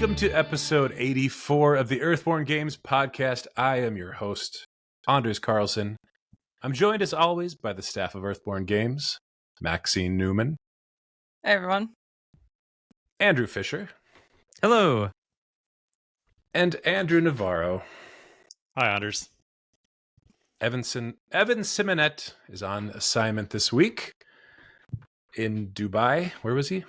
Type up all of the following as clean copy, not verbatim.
Welcome to episode 84 of the Earthborne Games podcast. I am your host, Anders Carlson. I'm joined as always by the staff of Earthborne Games, Maxine Newman. Hey, everyone. Andrew Fisher. Hello. And Andrew Navarro. Hi, Anders. Evan Simonet is on assignment this week in Dubai. Where was he?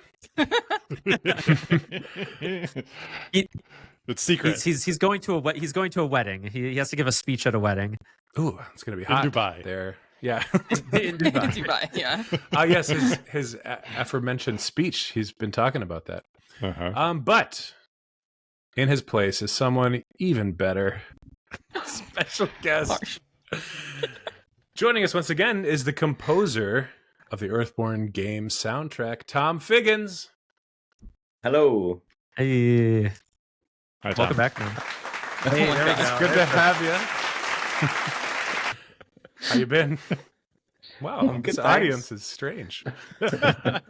It's secret. He's going to a wedding. He has to give a speech at a wedding. Ooh, it's going to be hot in Dubai. There. Yeah. In Dubai. Dubai, yeah. Yes, his aforementioned speech. He's been talking about that. But in his place is someone even better. Special guest. Joining us once again is the composer of the Earthborne Games soundtrack, Tom Figgins. Hello. Hey. Hi, Tom. Welcome back, man. Hey, there we go. It's good to have you. How you been? Wow, this audience is strange. Yeah,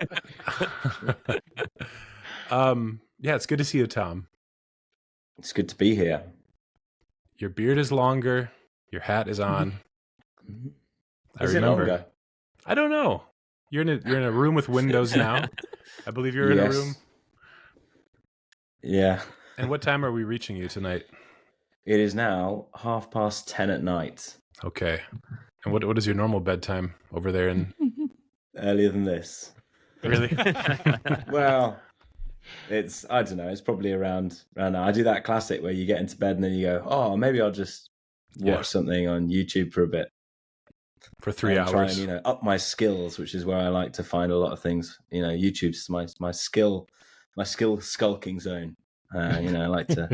it's good to see you, Tom. It's good to be here. Your beard is longer. Your hat is on. I Is remember. it longer? I don't know. You're in a room with windows now. I believe you're in a room. Yeah. And what time are we reaching you tonight? It is now 10:30 at night. Okay. And what is your normal bedtime over there in Earlier than this. really? Well, I don't know, it's probably around now. I do that classic where you get into bed and then you go, oh, maybe I'll just watch something on YouTube for a bit. For 3 hours. Try and, up my skills, which is where I like to find a lot of things. YouTube's my skill skulking zone. I like to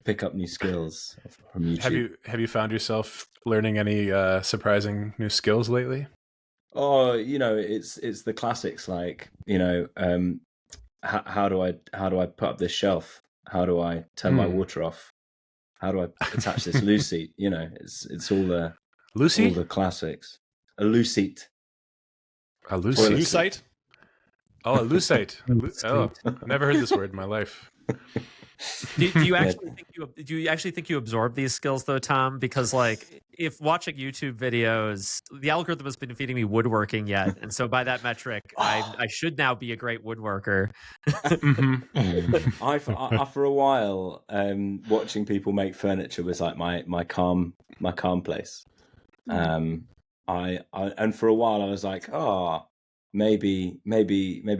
pick up new skills from YouTube. Have you found yourself learning any surprising new skills lately? Oh, it's the classics like, how do I put up this shelf? How do I turn my water off? How do I attach this loose seat? It's all the Lucy? all the classics. A loose seat. A lucite? Lucite? Oh, a lucite. Oh, I've never heard this word in my life. Do you actually think you absorb these skills though, Tom? Because if watching YouTube videos, the algorithm has been feeding me woodworking yet, and so by that metric, I should now be a great woodworker. I for a while, watching people make furniture was like my calm place. And for a while I was like, oh, maybe I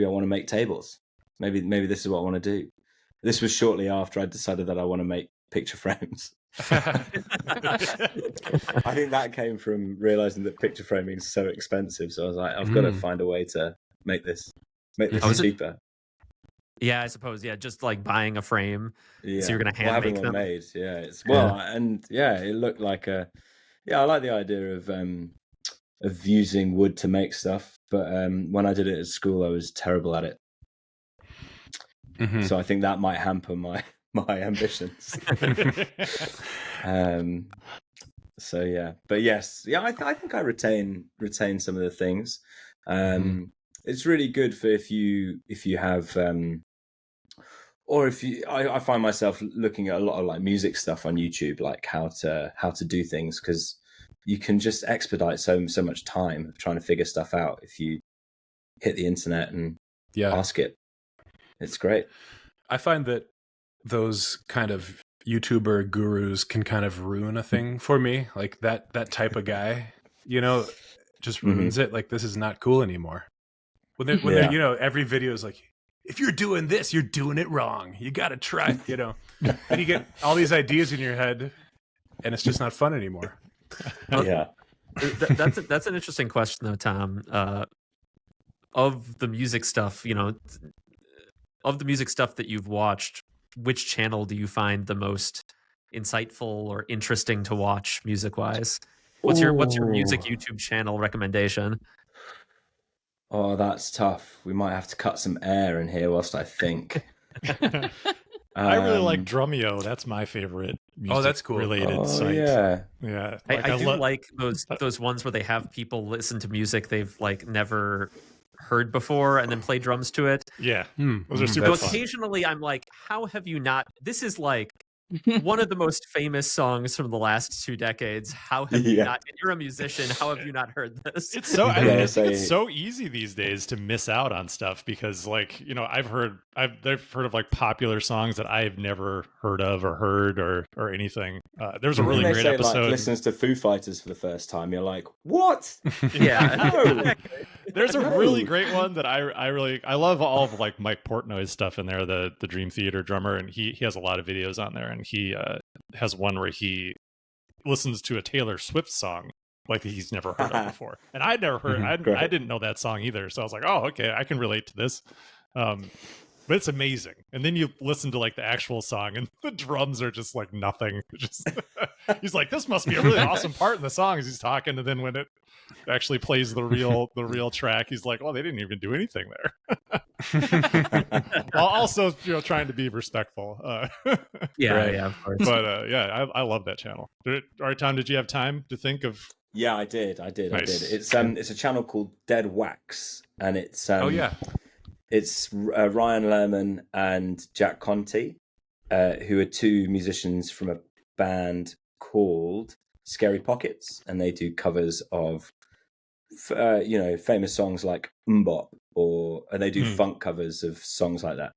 want to make tables. Maybe this is what I want to do. This was shortly after I decided that I want to make picture frames. I think that came from realizing that picture framing is so expensive. So I was like, I've got to find a way to make this cheaper. Yeah, I suppose. Yeah, just like buying a frame. Yeah. So you're gonna hand make them. Made. Yeah, it looked like I like the idea of using wood to make stuff, but when I did it at school, I was terrible at it. Mm-hmm. So I think that might hamper my ambitions. So yeah, but yes, I think I retain some of the things. It's really good for if you have, or if you. I find myself looking at a lot of like music stuff on YouTube, like how to do things, because you can just expedite so much time of trying to figure stuff out if you hit the internet and ask it. It's great. I find that those kind of YouTuber gurus can kind of ruin a thing for me. Like that type of guy, just ruins it. Like, this is not cool anymore. When they're, every video is like, if you're doing this, you're doing it wrong. You got to try, and you get all these ideas in your head and it's just not fun anymore. Yeah. That's an interesting question though, Tom. Of the music stuff, of the music stuff that you've watched, which channel do you find the most insightful or interesting to watch music-wise? What's your music YouTube channel recommendation? Oh, that's tough. We might have to cut some air in here whilst I think. I really like Drumeo. That's my favorite music that's cool. related site. Yeah. I do like those ones where they have people listen to music they've never heard before and then play drums to it. Yeah, Mm, those are mhm, super So that's fun. occasionally I'm like, how have you not? This is like one of the most famous songs from the last 2 decades. How have you Yeah. not? And you're a musician. How have you not heard this? It's so I Yeah, think it's so- so easy these days to miss out on stuff because, like, you know, I've heard of like popular songs that I've never heard of or heard or anything. There's a When really they great say episode. like listens to Foo Fighters for the first time, you're like, what? Yeah. No. There's a No. really great one that I love all of like Mike Portnoy's stuff in there, the Dream Theater drummer, and he has a lot of videos on there, and he has one where he listens to a Taylor Swift song like he's never heard of before, and I'd never heard. I didn't know that song either, so I was like, oh, okay, I can relate to this. But it's amazing. And then you listen to like the actual song, and the drums are just like nothing. Just he's like, this must be a really awesome part in the song as he's talking, and then when it actually plays the real track, he's like, oh, they didn't even do anything there. While also, you know, trying to be respectful. Yeah, Right. yeah, of course. But yeah, I love that channel. All right, Tom, did you have time to think of? Yeah, I did. Nice. It's a channel called Dead Wax, and it's Oh yeah. it's Ryan Lerman and Jack Conti, who are two musicians from a band called Scary Pockets, and they do covers of famous songs like Mbop, and they do funk covers of songs like that.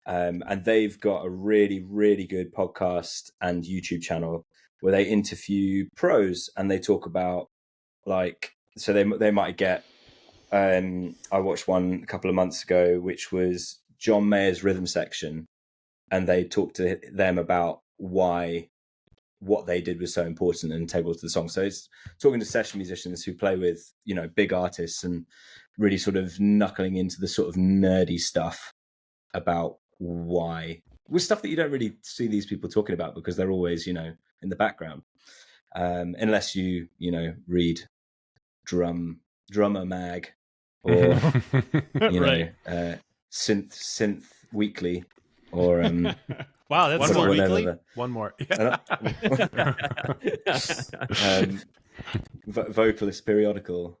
And they've got a really, really good podcast and YouTube channel where they interview pros and they talk about so they might get. I watched one a couple of months ago, which was John Mayer's rhythm section, and they talked to them about why what they did was so important and integral to the song. So it's talking to session musicians who play with, you know, big artists and really sort of knuckling into the sort of nerdy stuff about why, with stuff that you don't really see these people talking about because they're always, you know, in the background, unless you read Drummer Mag or you know synth weekly or Wow, that's One so more weekly. One more. Vocalist periodical.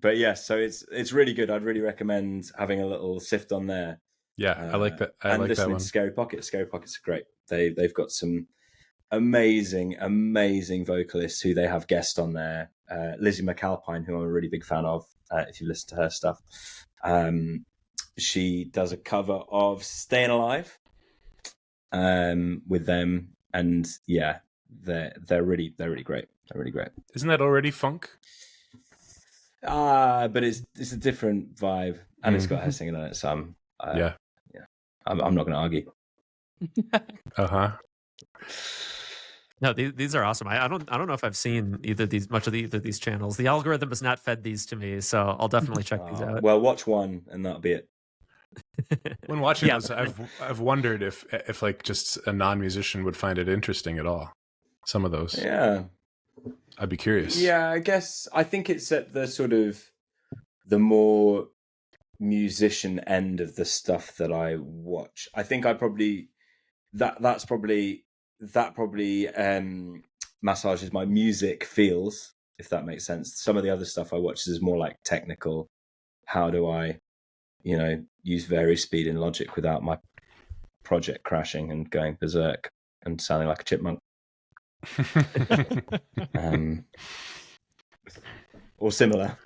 But yeah, so it's really good. I'd really recommend having a little sift on there. Yeah, I like that. I and like that listening one. to Scary Pockets. Scary Pockets are great. They've got some amazing vocalists who they have guests on there. Lizzie McAlpine, who I'm a really big fan of. If you listen to her stuff, she does a cover of "Staying Alive" with them, and yeah, they're really great. They're really great. Isn't that already funk? But it's a different vibe, and it's got her singing on it. So I'm not going to argue. No, these are awesome. I don't know if I've seen either of these channels. The algorithm has not fed these to me, so I'll definitely check these out. Well, watch one, and that'll be it. When watching those, I've wondered if like just a non-musician would find it interesting at all. Some of those, Yeah, I'd be curious. yeah. I think it's at the sort of the more musician end of the stuff that I watch. I think I probably that probably massages my music feels, if that makes sense. Some of the other stuff I watch is more like technical. How do I, use various speed in Logic without my project crashing and going berserk and sounding like a chipmunk? Or similar.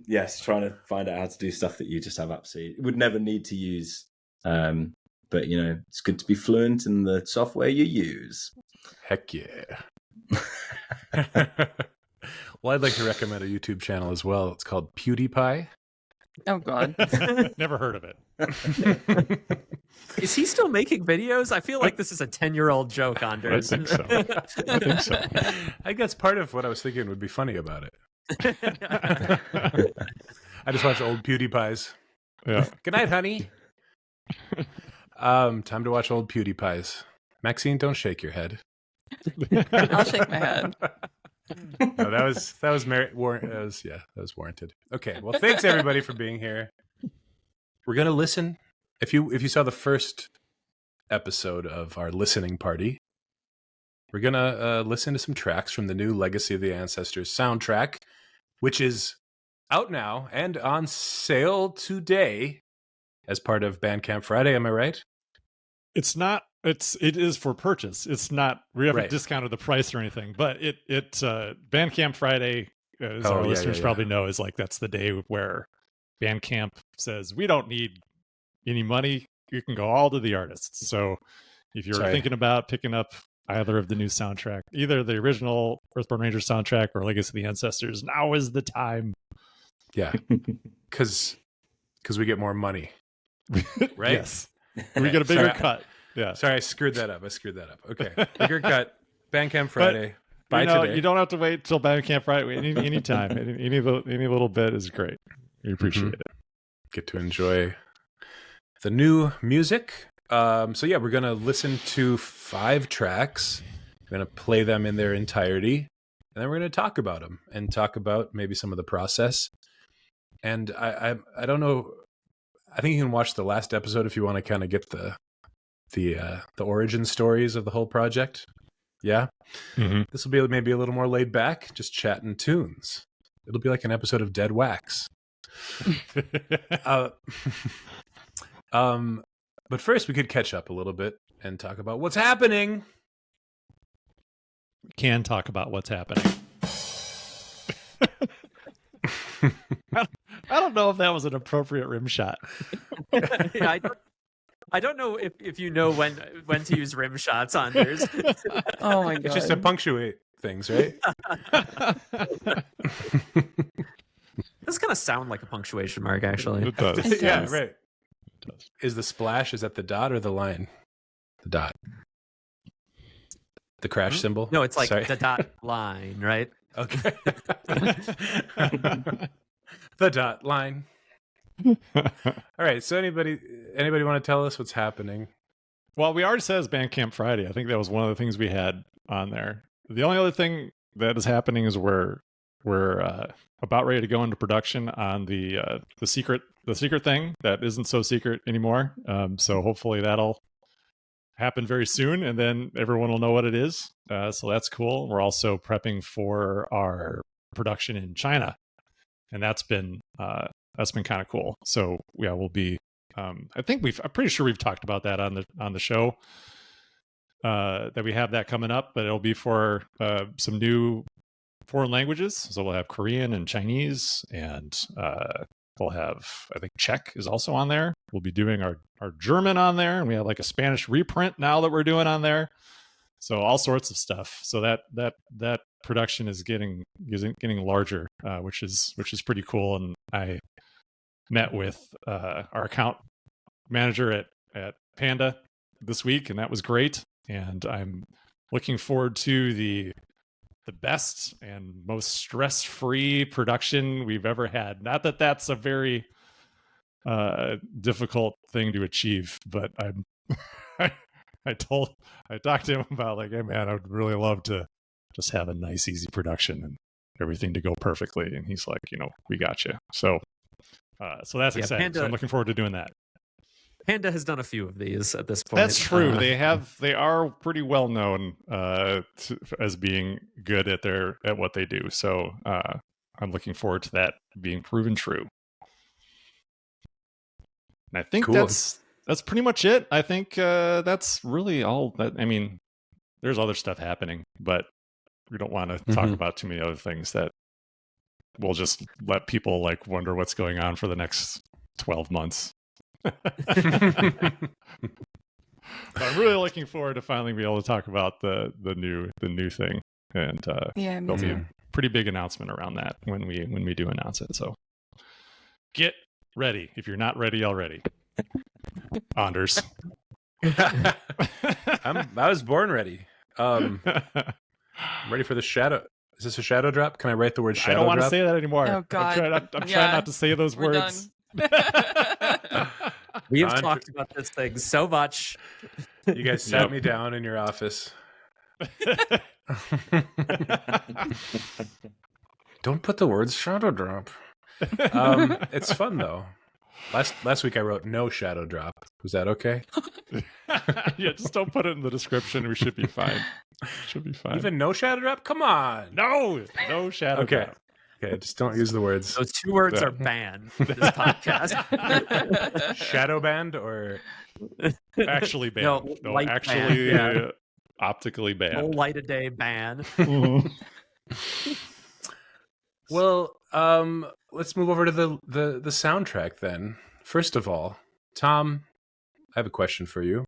Yes, trying to find out how to do stuff that you just have absolutely would never need to use. But it's good to be fluent in the software you use. Heck yeah. Well, I'd like to recommend a YouTube channel as well. It's called PewDiePie. Oh God. Never heard of it. Is he still making videos? I feel like this is a 10-year-old joke, Anders. I think so. I guess part of what I was thinking would be funny about it. I just watch old PewDiePies. Yeah. Good night, honey. Time to watch old PewDiePies. Maxine, don't shake your head. I'll shake my head. No, that was warranted. Okay, well, thanks everybody for being here. We're gonna listen. If you saw the first episode of our listening party, we're gonna listen to some tracks from the new Legacy of the Ancestors soundtrack, which is out now and on sale today as part of Bandcamp Friday. Am I right? It's not. It is for purchase. It's not. We haven't Right. discounted the price or anything. But Bandcamp Friday, as our listeners probably know, is like that's the day where Bandcamp says we don't need any money. You can go all to the artists. So if you're thinking about picking up either of the new soundtrack, either the original Earthborne Rangers soundtrack or Legacy of the Ancestors, now is the time. Yeah, because we get more money, right? Yes, we get a bigger cut. Yeah. Sorry, I screwed that up. Okay, bigger cut. Bandcamp Friday. Buy today. You don't have to wait till Bandcamp Friday. Any time, any little bit is great. We appreciate it. Get to enjoy the new music. So yeah, we're gonna listen to 5 tracks. We're gonna play them in their entirety, and then we're gonna talk about them and talk about maybe some of the process. And I don't know. I think you can watch the last episode if you want to kind of get the origin stories of the whole project. Yeah, This will be maybe a little more laid back, just chatting tunes. It'll be like an episode of Dead Wax. But first, we could catch up a little bit and talk about what's happening. We can talk about what's happening. I don't know if that was an appropriate rim shot. Yeah, I don't know if you know when to use rim shots, Anders. Oh my god! It's just to punctuate things, right? This kind of sound like a punctuation mark, actually. It does. It Yeah, does. right. Is the splash, is that the dot or the line? The dot. The crash symbol? No, it's like Sorry. the dot line, right? Okay. The dot line. All right. So anybody want to tell us what's happening? Well, we already said it's Bandcamp Friday. I think that was one of the things we had on there. The only other thing that is happening is we're about ready to go into production on the secret thing that isn't so secret anymore. So hopefully that'll happen very soon, and then everyone will know what it is. So that's cool. We're also prepping for our production in China, and that's been kind of cool. So yeah, we'll be. I'm pretty sure we've talked about that on the show. That we have that coming up, but it'll be for some new foreign languages. So we'll have Korean and Chinese, and we'll have, I think, Czech is also on there. We'll be doing our German on there, and we have like a Spanish reprint now that we're doing on there. So all sorts of stuff. So that production is getting larger, which is pretty cool. And I met with our account manager at Panda this week, and that was great. And I'm looking forward to the best and most stress-free production we've ever had. Not that that's a very difficult thing to achieve, but I talked to him about like, hey man, I would really love to just have a nice, easy production and everything to go perfectly. And he's like, we got you. So that's exciting. Panda, so I'm looking forward to doing that. Panda has done a few of these at this point. That's true. They are pretty well known as being good at what they do. So I'm looking forward to that being proven true. And I think Cool. that's pretty much it. I think that's really all. There's other stuff happening, but we don't want to talk about too many other things that will just let people like wonder what's going on for the next 12 months. But I'm really looking forward to finally be able to talk about the new thing, and Yeah, me there'll be too. a pretty big announcement around that when we do announce it. So get ready if you're not ready already, Anders. I was born ready. Ready for the shadow. Is this a shadow drop? Can I write the word shadow I don't want drop? to say that anymore. Oh, God. I'm trying not to say those We're words. We have Andre- talked about this thing so much. You guys sat me down in your office. Don't put the words shadow drop. It's fun though. Last week I wrote no shadow drop. Was that okay? Yeah, just don't put it in the description. We should be fine. Should be fine. Even no shadow drop? Come on. no shadow Okay. drop. Okay, just don't use the words Those two words Yeah. are banned from this podcast. shadow band or Actually banned. No, No, light actually banned, yeah. optically No banned. light of day ban. well, let's move over to the soundtrack then. First of all, Tom, I have a question for you.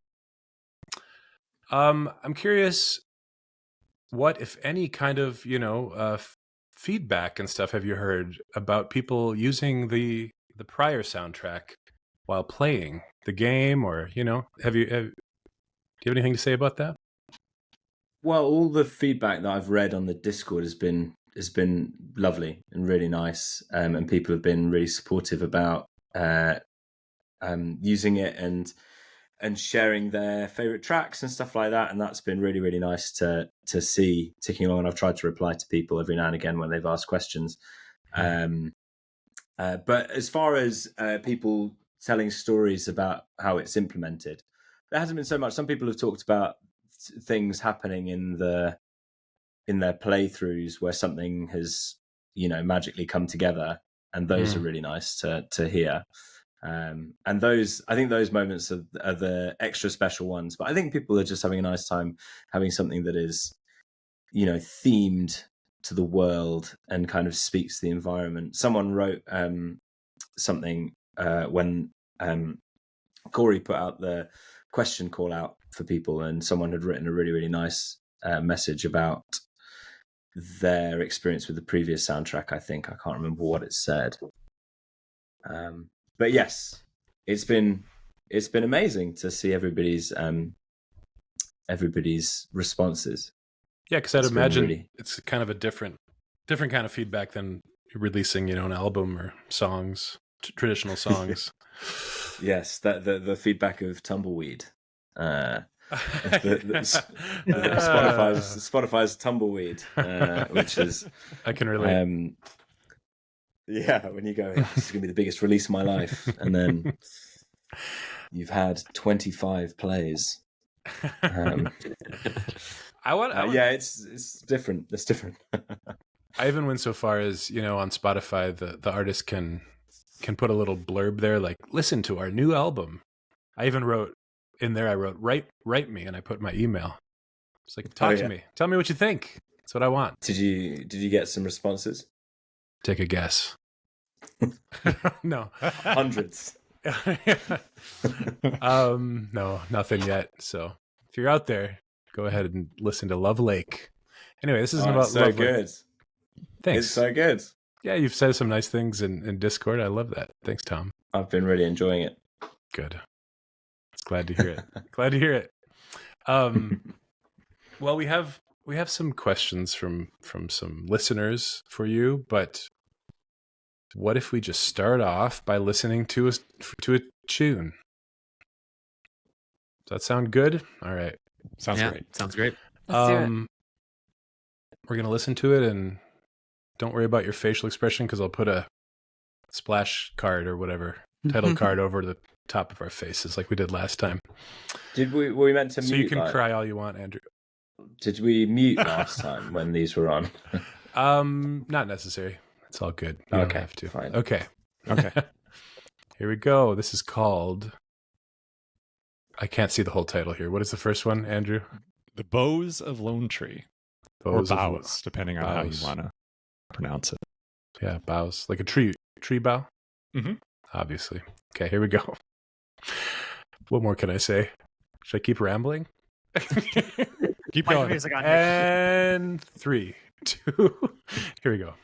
I'm curious, what, if any, kind of feedback and stuff have you heard about people using the prior soundtrack while playing the game, or do you have anything to say about that? Well, all the feedback that I've read on the Discord has been lovely and really nice, and people have been really supportive about using it and sharing their favorite tracks and stuff like that, and that's been really, really nice to see ticking along. And I've tried to reply to people every now and again when they've asked questions. But as far as people telling stories about how it's implemented, there hasn't been so much. Some people have talked about things happening in their playthroughs where something has magically come together, and those are really nice to hear. And those, I think those moments are the extra special ones. But I think people are just having a nice time having something that is themed to the world and kind of speaks to the environment. Someone wrote something when Corey put out the question call out for people, and someone had written a really, really nice message about their experience with the previous soundtrack. I think, I can't remember what it said. But yes, it's been amazing to see everybody's responses. Yeah, because I'd imagine really... it's kind of a different kind of feedback than releasing, an album or songs, traditional songs. Yes, that the feedback of Tumbleweed, Spotify's Tumbleweed, which is, I can relate. Yeah, when you go, this is going to be the biggest release of my life, and then you've had 25 plays. Yeah, it's different. It's different. I even went so far as, on Spotify, the artist can put a little blurb there, like, listen to our new album. I even wrote in there, write me, and I put my email. It's like, talk to me. Tell me what you think. That's what I want. Did you get some responses? Take a guess. No. Hundreds. No, nothing yet. So if you're out there, go ahead and listen to Love Lake. Anyway, this isn't about so Love good. Lake. Thanks. It's so good. Yeah, you've said some nice things in Discord. I love that. Thanks, Tom. I've been really enjoying it. Good. Glad to hear it. Glad to hear it. Well, we have some questions from some listeners for you, but what if we just start off by listening to a tune? Does that sound good? All right. Sounds great. Sounds great. Let's do it. We're going to listen to it, and don't worry about your facial expression, because I'll put a splash card or whatever, title card over the top of our faces like we did last time. Were we meant to mute? So you can cry all you want, Andrew. Did we mute last time when these were on? Not necessary. It's all good. You don't have to. Fine. Okay. Okay. Here we go. This is called... I can't see the whole title here. What is the first one, Andrew? The Boughs of Lone Tree. Boughs or Boughs, depending on how you Boughs. want to pronounce it. Yeah, boughs. Like a tree bough? Mm-hmm. Obviously. Okay, here we go. What more can I say? Should I keep rambling? Keep Play the going. music on here. And 3, 2, here we go.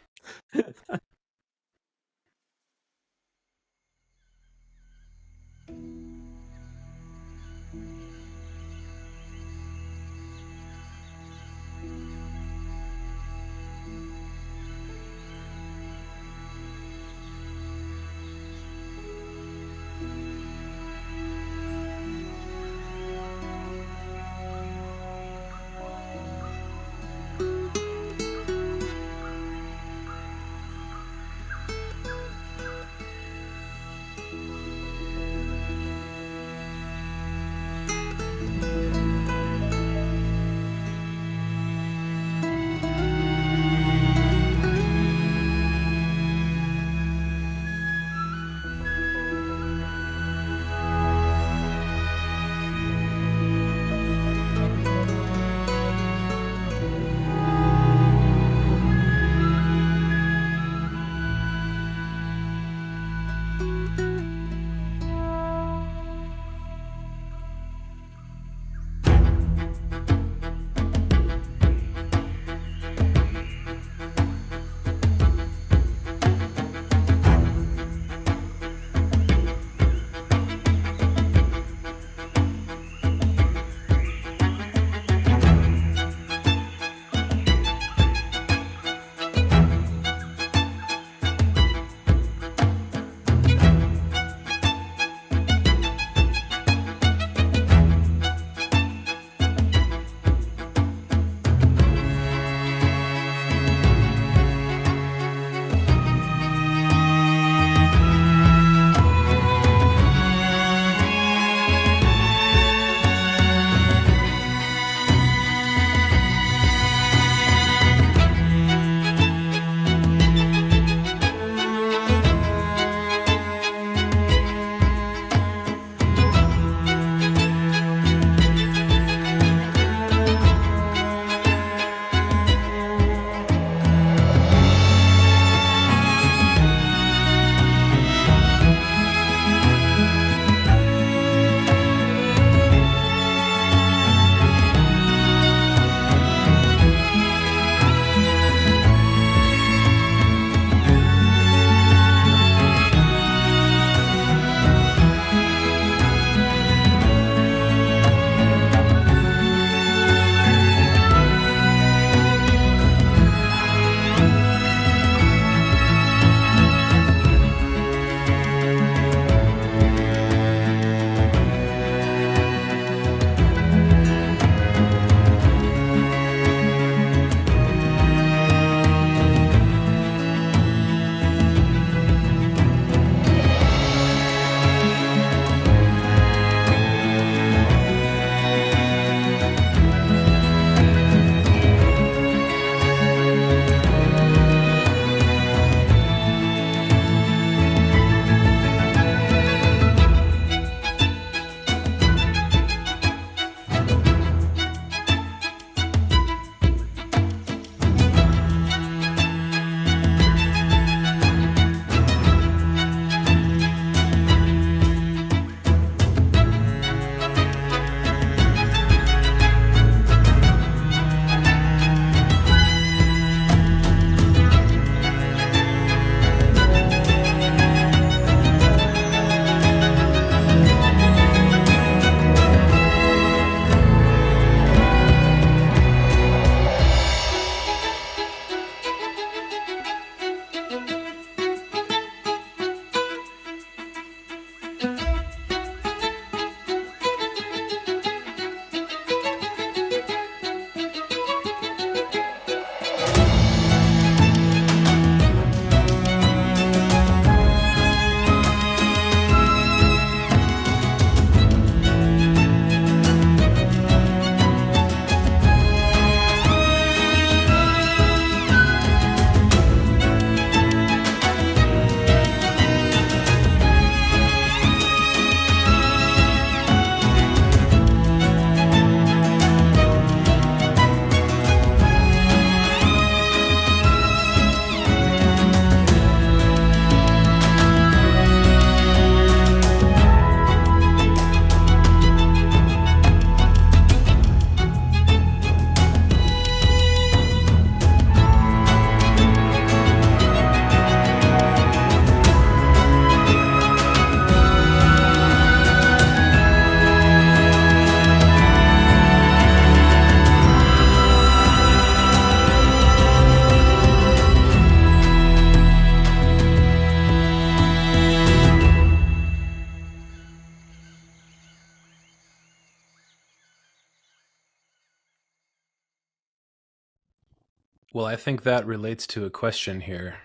Well, I think that relates to a question here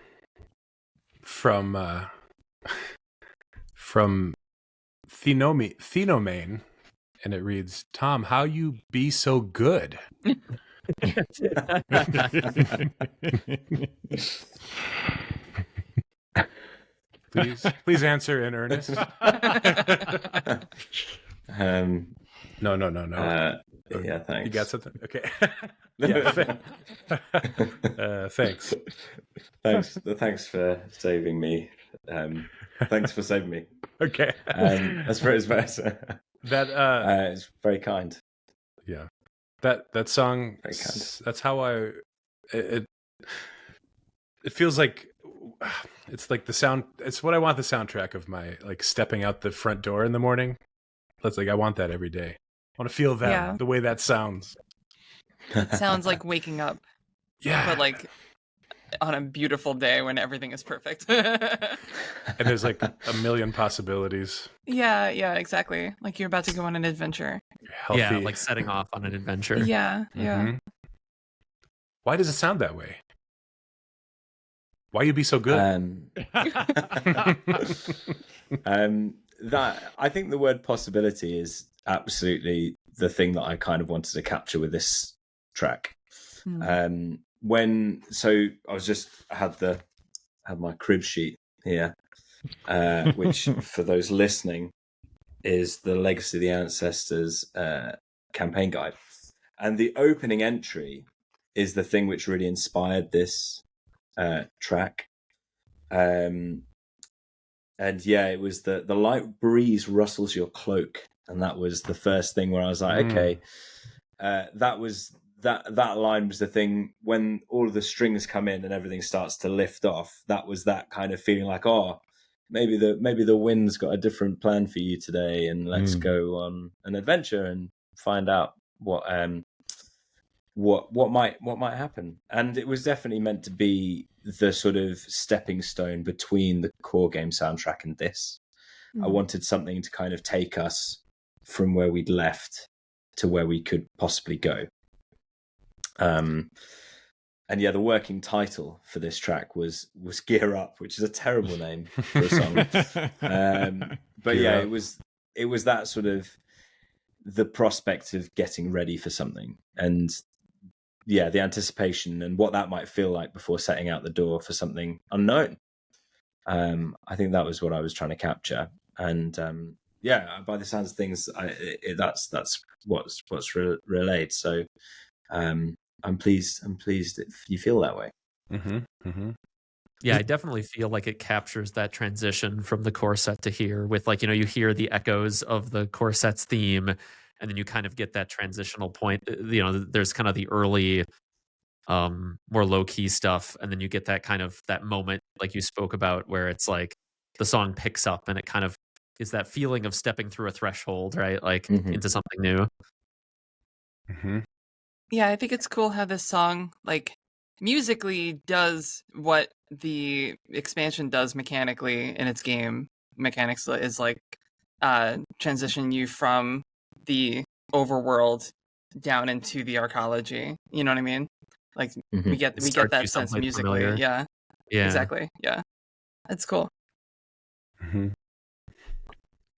from from Thenomane, and it reads, Tom, how you be so good? Please answer in earnest. No. Yeah, thanks. You got something? Okay. Yeah. Thanks. Thanks for saving me. Thanks for saving me. Okay. That's very That it's very kind. Yeah. That song. Very kind. That's how it feels like it's like the sound. It's what I want the soundtrack of my like stepping out the front door in the morning. That's like I want that every day. I want to feel that Yeah. the way that sounds. It sounds like waking up, Yeah. but like on a beautiful day when everything is perfect. And there's like a million possibilities. Yeah, exactly. Like you're about to go on an adventure. Healthy. Yeah, like setting off on an adventure. Yeah. Mhm. Why does it sound that way? Why you be so good? That I think the word possibility is absolutely the thing that I kind of wanted to capture with this track. Mm. I had my crib sheet here, which for those listening is the Legacy of the Ancestors campaign guide, and the opening entry is the thing which really inspired this track. And yeah, it was the light breeze rustles your cloak, and that was the first thing where I was like, okay, that line was the thing when all of the strings come in and everything starts to lift off. That was that kind of feeling like, oh, maybe the wind's got a different plan for you today, and let's go on an adventure and find out what might happen. And it was definitely meant to be the sort of stepping stone between the core game soundtrack and this. I wanted something to kind of take us from where we'd left to where we could possibly go. And yeah, the working title for this track was Gear Up, which is a terrible name for a song. But Gear yeah, Up. it was that sort of the prospect of getting ready for something, and yeah, the anticipation and what that might feel like before setting out the door for something unknown. I think that was what I was trying to capture, and yeah, by the sounds of things, that's what's relayed. So I'm pleased if you feel that way. Yeah, I definitely feel like it captures that transition from the core set to here with like, you hear the echoes of the core set's theme, and then you kind of get that transitional point. There's kind of the early, more low key stuff. And then you get that kind of that moment like you spoke about where it's like the song picks up and it kind of is that feeling of stepping through a threshold, right? Like into something new. Yeah, I think it's cool how this song, like, musically does what the expansion does mechanically in its game mechanics is like transition you from the overworld down into the arcology. You know what I mean? Like we get that sense musically. Familiar. Yeah. Exactly. Yeah. It's cool.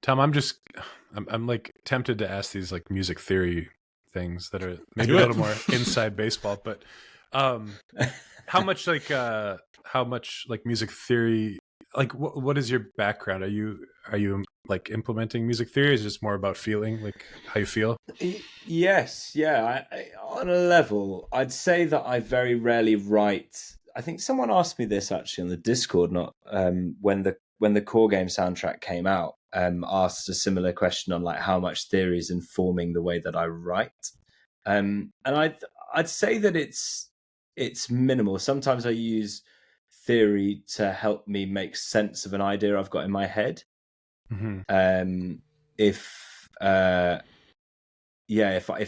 Tom, I'm like tempted to ask these like music theory things that are maybe a little more inside baseball, but how much music theory, like what is your background? Are you like implementing music theory? Is it just more about feeling, like how you feel? Yes, yeah. On a level, I'd say that I very rarely write. I think someone asked me this actually on the Discord, not when the core game soundtrack came out, asked a similar question on like how much theory is informing the way that I write. And I'd say that it's minimal. Sometimes I use theory to help me make sense of an idea I've got in my head. If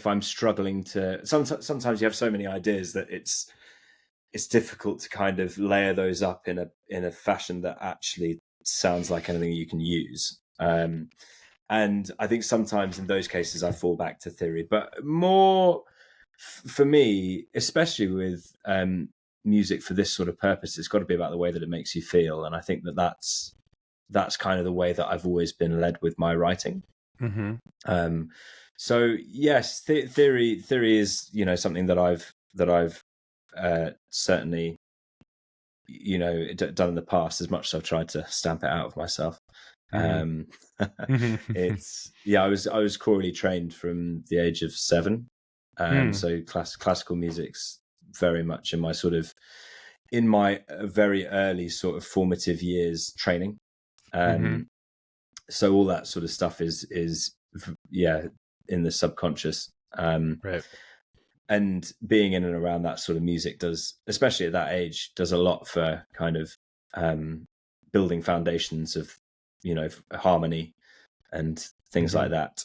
I'm struggling to, sometimes you have so many ideas that it's difficult to kind of layer those up in a fashion that actually sounds like anything you can use. And I think sometimes in those cases I fall back to theory, but more for me, especially with music for this sort of purpose, it's got to be about the way that it makes you feel, and I think that's kind of the way that I've always been led with my writing. So yes, theory is, you know, something that I've certainly, you know, done in the past, as much as I've tried to stamp it out of myself. It's I was chorally trained from the age of 7, so classical music's very much in my very early sort of formative years training. So all that sort of stuff is in the subconscious. Right. And being in and around that sort of music does, especially at that age, does a lot for kind of building foundations of, you know, harmony and things like that.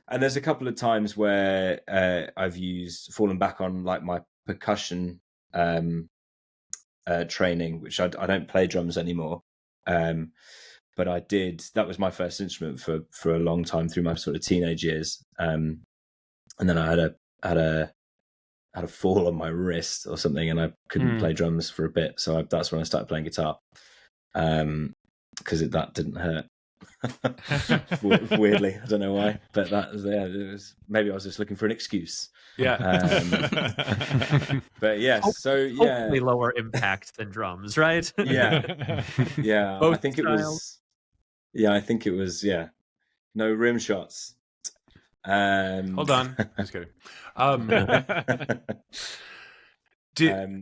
And there's a couple of times where I've fallen back on like my percussion training, which I don't play drums anymore. But I did. That was my first instrument for a long time through my sort of teenage years. And then I had a fall on my wrist or something, and I couldn't play drums for a bit. So that's when I started playing guitar, because that didn't hurt. Weirdly, I don't know why, but it was, maybe I was just looking for an excuse. But yes, so hopefully lower impact than drums, right? yeah. Both I think styles. I think it was no rim shots. Hold on, just kidding.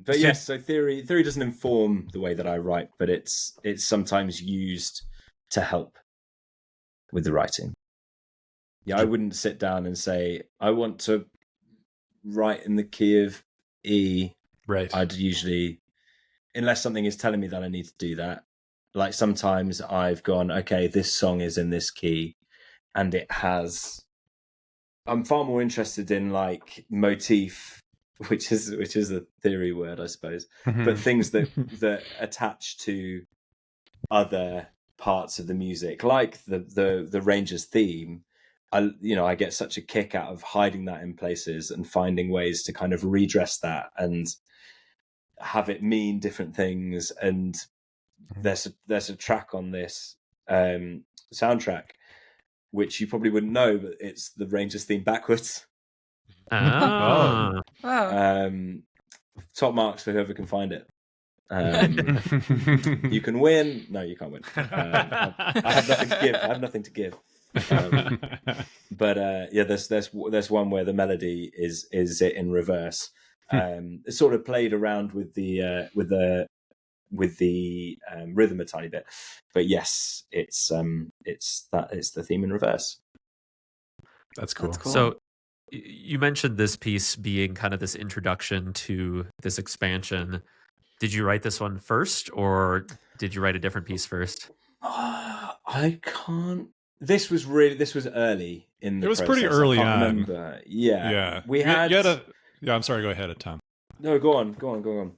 But yes, so theory doesn't inform the way that I write, but it's sometimes used to help with the writing. I wouldn't sit down and say I want to write in the key of E. Right. I'd usually, unless something is telling me that I need to do that. Like sometimes I've gone, okay, this song is in this key, and I'm far more interested in like motif, which is a theory word, I suppose, but things that attach to other parts of the music, like the Rangers theme. I get such a kick out of hiding that in places and finding ways to kind of redress that and have it mean different things. And there's a track on this soundtrack which you probably wouldn't know, but it's the Rangers theme backwards. Wow. Top marks for whoever can find it. You can win. No, you can't win. I have nothing to give. But there's one where the melody is it in reverse. It's sort of played around with the rhythm a tiny bit, but yes, it's the theme in reverse. That's cool. So you mentioned this piece being kind of this introduction to this expansion. Did you write this one first, or did you write a different piece first? I can't. This was early in the process. It was pretty early on. Remember. Yeah. We You had yeah, I'm sorry, go ahead, Tom. No, go on.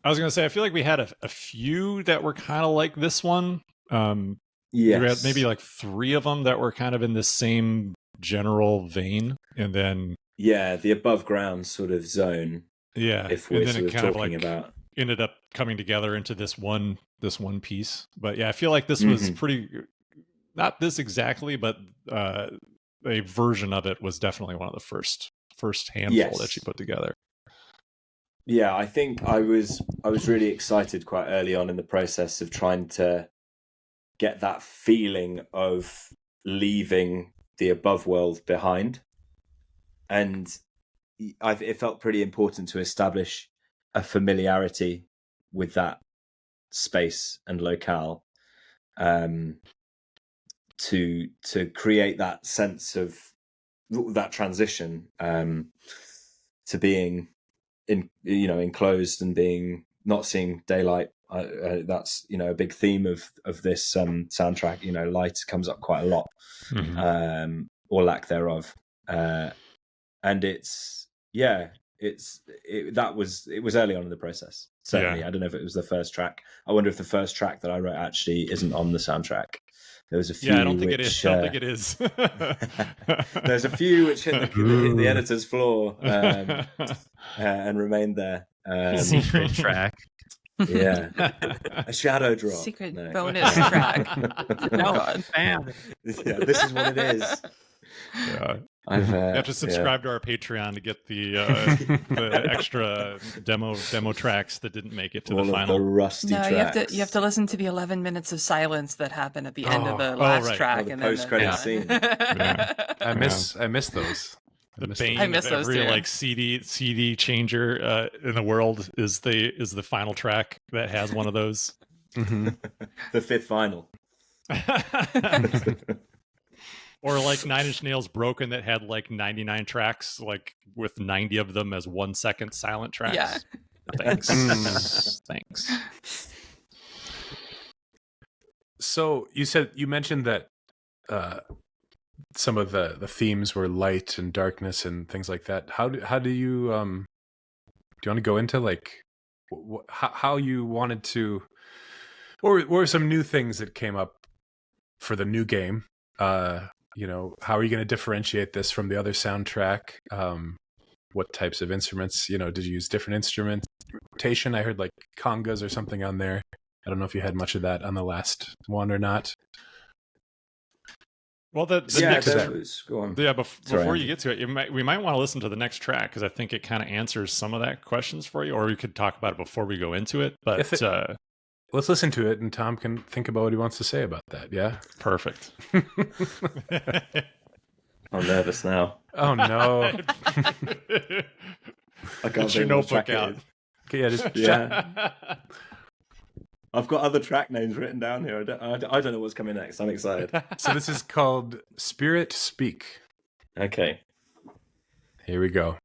I was going to say, I feel like we had a few that were kind of like this one. Yes. We had maybe like 3 of them that were kind of in the same general vein. And then... Yeah, the above ground sort of zone. Yeah. If we're sort of talking about... ended up coming together into this one piece. But yeah, I feel like this was pretty... Not this exactly, but a version of it was definitely one of the first handful that you put together. Yeah, I think I was really excited quite early on in the process of trying to get that feeling of leaving the above world behind. And it felt pretty important to establish a familiarity with that space and locale, to create that sense of that transition to being enclosed and being not seeing daylight. That's a big theme of this soundtrack. Light comes up quite a lot, or lack thereof, and it was early on in the process. Certainly, Yeah. I don't know if it was the first track. I wonder if the first track that I wrote actually isn't on the soundtrack. There was a few. Yeah, I don't think which, it is. I don't think it is. There's a few which hit the editor's floor and remained there. Secret track. Yeah, a shadow drop. Secret No. bonus track. No, God. bam. Yeah, this is what it is. Yeah. You You have to subscribe to our Patreon to get the extra demo tracks that didn't make it to all the of final. the rusty No, tracks. you have to listen to the 11 minutes of silence that happen at the end of the Oh, last right. track, the and post-credit then scene. I miss those. The miss bane I of miss those every too. like CD changer in the world is the final track that has one of those. Mhm. The fifth final. Or like Nine Inch Nails Broken that had like 99 tracks, like with 90 of them as 1 second silent tracks. Yeah. Thanks. Thanks. So you mentioned that some of the themes were light and darkness and things like that. How do you do you want to go into like how you wanted to, or some new things that came up for the new game? How are you going to differentiate this from the other soundtrack? What types of instruments? Did you use different instrumentation? I heard like congas or something on there. I don't know if you had much of that on the last one or not. Well, the Yeah, next go on. Yeah, Sorry, before Andy. you get to it, we might want to listen to the next track because I think it kind of answers some of that questions for you, or we could talk about it before we go into it. But Let's listen to it, and Tom can think about what he wants to say about that. Yeah, perfect. I'm nervous now. Oh no. I can't Get your think what notebook track it out. is. Okay, yeah, just Yeah. I've got other track names written down here. I don't know what's coming next. I'm excited. So this is called Spirit Speak. Okay. Here we go.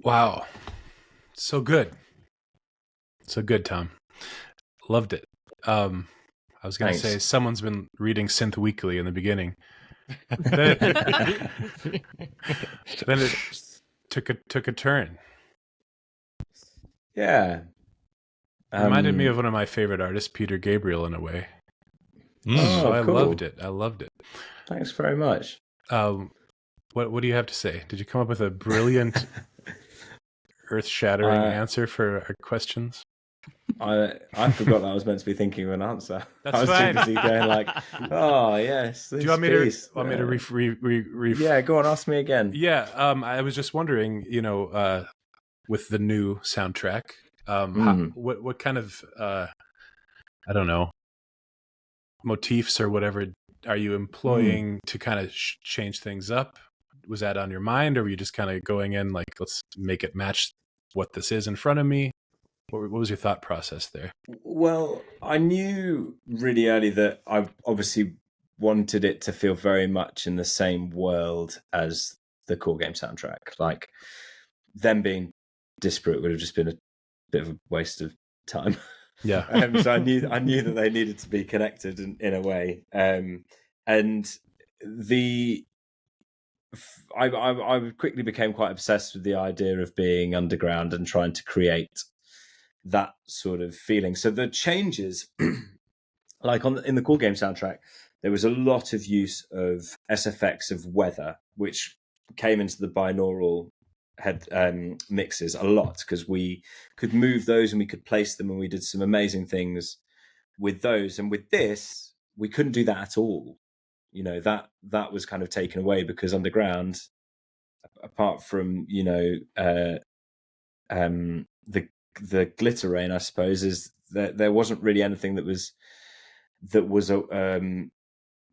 Wow. So good. So good, Tom. Loved it. I was going to say someone's been reading Synth Weekly in the beginning. Then it took a turn. Yeah. Reminded me of one of my favorite artists, Peter Gabriel, in a way. Oh, so I cool. loved it. I loved it. Thanks very much. What do you have to say? Did you come up with a brilliant, earth-shattering answer for our questions? I forgot that I was meant to be thinking of an answer. That's I was fine. too busy going like, oh yes. Do you want me to Yeah, go on. Ask me again. Yeah, I was just wondering, with the new soundtrack, what kind of I don't know, motifs or whatever are you employing to kind of change things up? Was that on your mind, or were you just kind of going in like, let's make it match what this is in front of me? What was your thought process there? Well, I knew really early that I obviously wanted it to feel very much in the same world as the core game soundtrack. Like, them being disparate would have just been a bit of a waste of time. Yeah. So I knew that they needed to be connected in a way. And I quickly became quite obsessed with the idea of being underground and trying to create that sort of feeling. So the changes, like in the core game soundtrack, there was a lot of use of SFX of weather, which came into the binaural head mixes a lot, because we could move those and we could place them, and we did some amazing things with those. And with this, we couldn't do that at all. That was kind of taken away, because underground, apart from the glitter rain, I suppose, is that there wasn't really anything that was a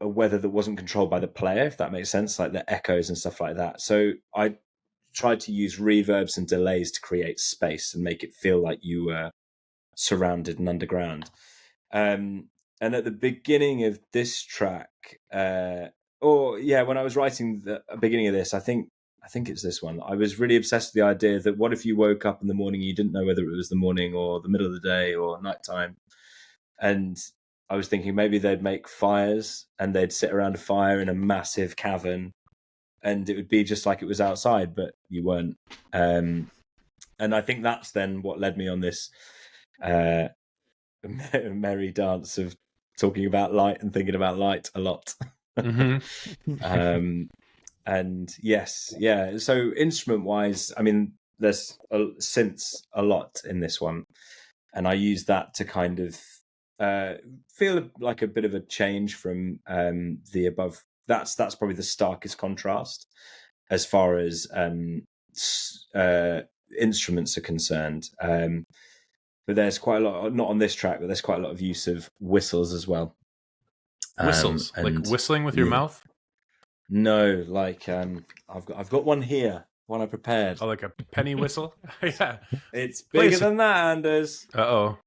weather that wasn't controlled by the player, if that makes sense, like the echoes and stuff like that. So I tried to use reverbs and delays to create space and make it feel like you were surrounded and underground. And at the beginning of this track, when I was writing the beginning of this, I think it's this one, I was really obsessed with the idea that what if you woke up in the morning and you didn't know whether it was the morning or the middle of the day or nighttime? And I was thinking maybe they'd make fires and they'd sit around a fire in a massive cavern, and it would be just like it was outside, but you weren't. And I think that's then what led me on this merry dance of talking about light and thinking about light a lot. Mm-hmm. And yes, yeah. So instrument-wise, I mean, there's synths a lot in this one, and I use that to kind of feel like a bit of a change from the above. That's probably the starkest contrast as far as instruments are concerned. But there's quite a lot, not on this track, but there's quite a lot of use of whistles as well. Whistles, like whistling with your mouth? No, like I've got one here, one I prepared. Oh, like a penny whistle? Yeah. It's bigger than that, Anders. Uh-oh.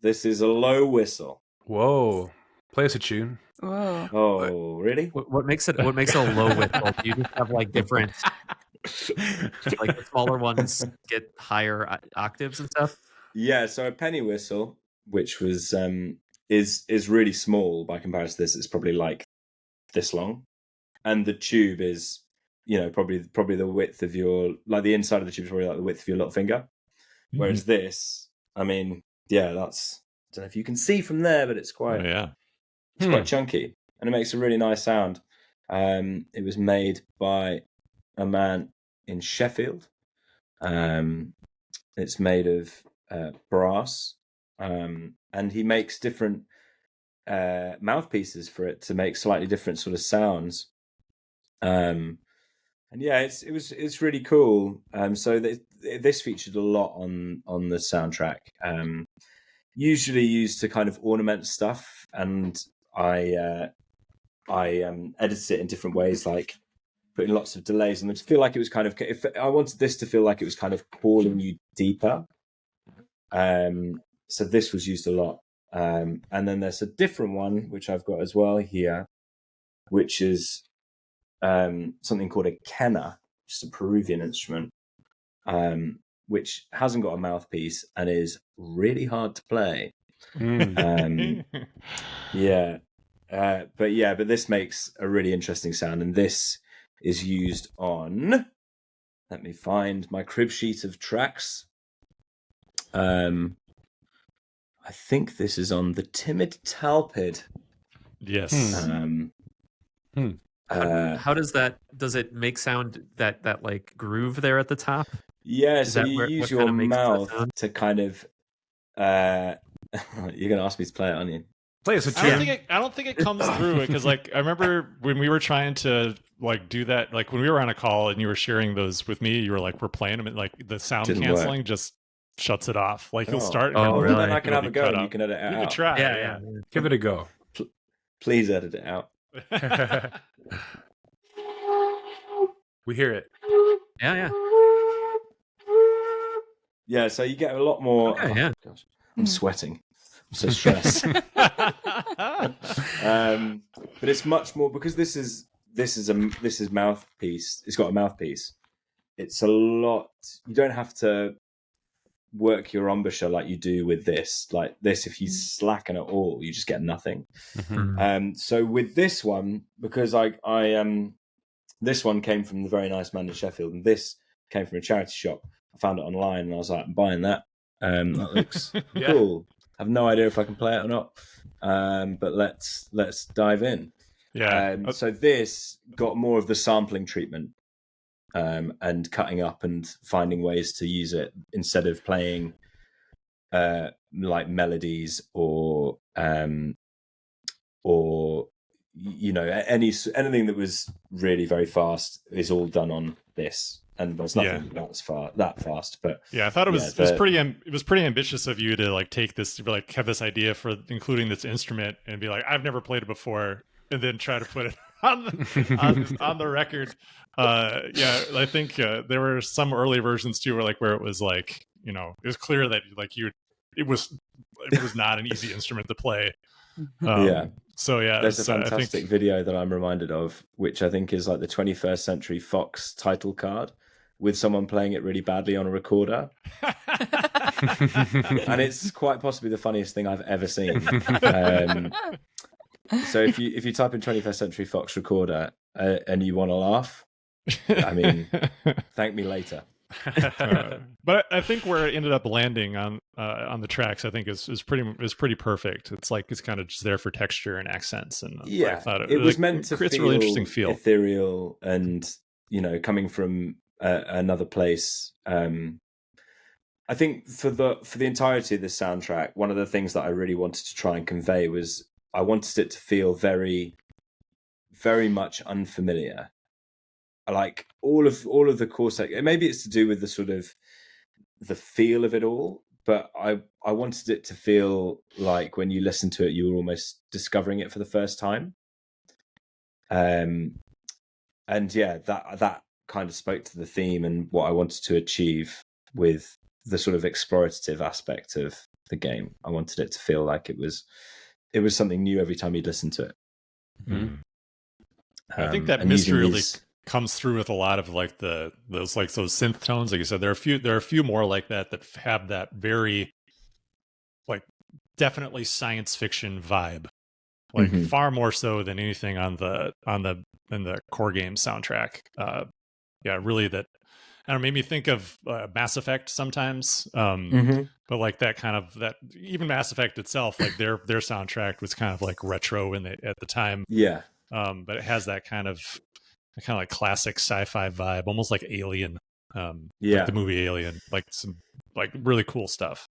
This is a low whistle. Whoa. Play us a tune. Whoa. Oh, really? What makes it a low whistle? Do you just have like different, like the smaller ones get higher octaves and stuff? Yeah, so a penny whistle, which was is really small by comparison to this. It's probably like this long, and the tube is, probably the width of your, like the inside of the tube is probably like the width of your little finger. Whereas this, I mean, yeah, that's, I don't know if you can see from there, but it's quite, it's quite chunky, and it makes a really nice sound. It was made by a man in Sheffield. It's made of brass, and he makes different mouthpieces for it to make slightly different sort of sounds. And yeah, it's really cool. So this featured a lot on the soundtrack. Usually used to kind of ornament stuff, and I edited it in different ways, like putting lots of delays on them to feel like it was kind of, if I wanted this to feel like it was kind of calling you deeper. So this was used a lot. And then there's a different one, which I've got as well here, which is something called a kenna, which which is a Peruvian instrument, which hasn't got a mouthpiece and is really hard to play. Yeah. But this makes a really interesting sound, and this is used on, let me find my crib sheet of tracks. I think this is on the Timid Talpid. Yes. How does it make sound that like groove there at the top? Yeah, Is so that you what use kind your of makes that mouth sound? to kind of you're gonna ask me to play it, aren't you? Play us a I tune. don't think it comes through because like I remember when we were trying to like do that, like when we were on a call and you were sharing those with me, you were like, we're playing them and like the sound Didn't canceling work. just shuts it off. Like you'll Oh. start and Oh, Well, really? then I can it'll have a be go cut and you up. can edit it You out. can try. Yeah. Give it a go. Please edit it out. We hear it. Yeah. Yeah, so you get a lot more. Okay, yeah. Gosh, I'm sweating. I'm so stressed. But it's much more because this is mouthpiece. It's got a mouthpiece. It's a lot. You don't have to work your embouchure like you do with this. Like this, if you slacken at all, you just get nothing. So with this one, because I this one came from the very nice man in Sheffield, and this came from a charity shop. I found it online, and I was like, I'm buying that. That looks cool. I have no idea if I can play it or not, but let's dive in. Yeah. So this got more of the sampling treatment, and cutting up and finding ways to use it instead of playing like melodies or you know anything that was really very fast is all done on this. And there's nothing that fast, but yeah, I thought it was it was pretty ambitious of you to like take this, to like have this idea for including this instrument and be like, I've never played it before, and then try to put it on the record. I think there were some early versions too, where it was like, you know, it was clear that like it was not an easy instrument to play. So yeah, there's a fantastic video that I'm reminded of, which I think is like the 21st Century Fox title card, with someone playing it really badly on a recorder. And it's quite possibly the funniest thing I've ever seen. So if you type in 21st Century Fox recorder and you want to laugh, I mean, thank me later. But I think where it ended up landing on the tracks, I think is pretty perfect. It's like it's kind of just there for texture and accents, and yeah, I thought it was meant to creates feel a really interesting feel, ethereal, and you know, coming from another place. I think for the entirety of this soundtrack, one of the things that I really wanted to try and convey was I wanted it to feel very, very much unfamiliar. Like all of the course, maybe it's to do with the sort of the feel of it all, but I wanted it to feel like when you listen to it, you were almost discovering it for the first time. And yeah, that kind of spoke to the theme and what I wanted to achieve with the sort of explorative aspect of the game. I wanted it to feel like it was something new every time you listen to it. I think that mystery really comes through with a lot of like those synth tones. Like you said, there are a few more like that have that very like definitely science fiction vibe, like far more so than anything in the core game soundtrack. Really that I don't know, made me think of Mass Effect sometimes. But like that kind of that even Mass Effect itself, like their soundtrack was kind of like retro at the time. Yeah. But it has that kind of like classic sci-fi vibe, almost like Alien. Like the movie Alien, like some like really cool stuff.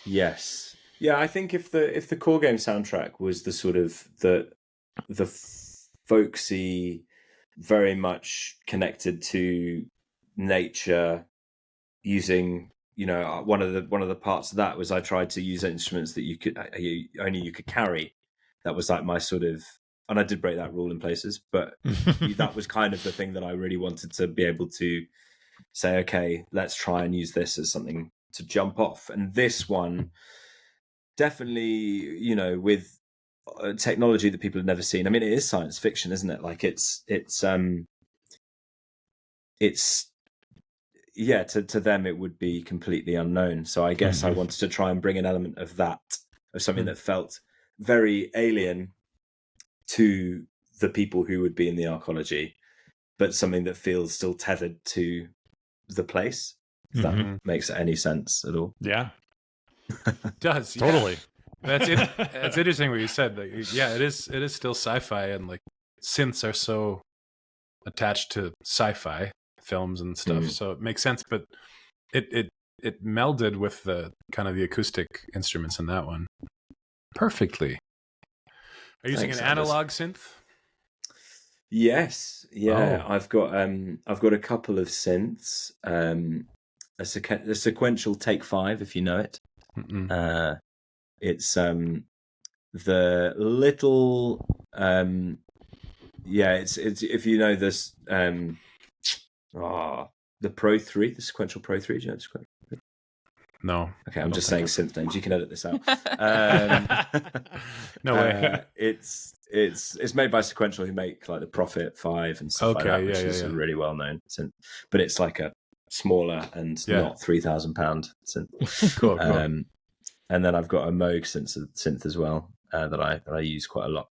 Yes. Yeah, I think if the core game soundtrack was the sort of the folksy, very much connected to nature, using, you know, one of the parts of that was I tried to use instruments that you could carry. That was like my sort of, and I did break that rule in places, but that was kind of the thing that I really wanted to be able to say, okay, let's try and use this as something to jump off. And this one definitely, you know, with technology that people have never seen. I mean, it is science fiction, isn't it? Like it's it's to them it would be completely unknown. So I guess I wanted to try and bring an element of that, of something that felt very alien to the people who would be in the arcology, but something that feels still tethered to the place. If that makes any sense at all. Yeah, it does. totally. That's it. That's interesting what you said. Like, yeah, it is still sci-fi, and like synths are so attached to sci-fi films and stuff, so it makes sense. But it melded with the kind of the acoustic instruments in that one perfectly. Are you using an analog synth? Yes, yeah. I've got a couple of synths. A sequential take 5, if you know it. It's the little it's if you know this the Pro 3, the sequential Pro 3. Do you know the sequential? No. Okay, I'm just saying synth names. You can edit this out. No way. It's made by Sequential, who make like the Prophet 5 and stuff like that, which is a really well known synth. But it's like a smaller and not £3,000 synth. Cool. And then I've got a Moog synth as well that I use quite a lot.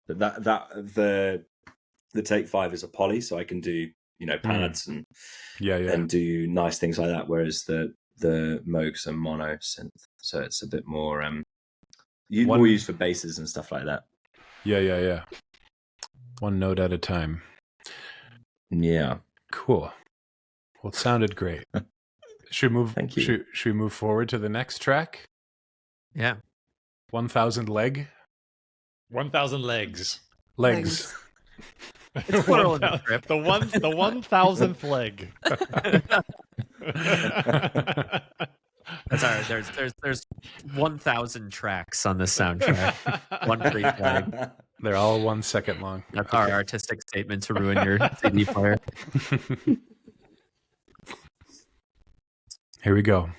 But the Take 5 is a poly, so I can do pads and do nice things like that. Whereas the Moogs are mono synth, so it's a bit more more used for basses and stuff like that. Yeah. One note at a time. Yeah. Cool. Well, it sounded great. Should we move? Thank you. Should we move forward to the next track? Yeah. 1,000 leg. 1,000 legs. Legs. It's plural in the script. The 1,000th leg. That's all right. There's 1,000 tracks on this soundtrack. One for each leg. They're all 1 second long. That's our artistic statement to ruin your CD player. Here we go.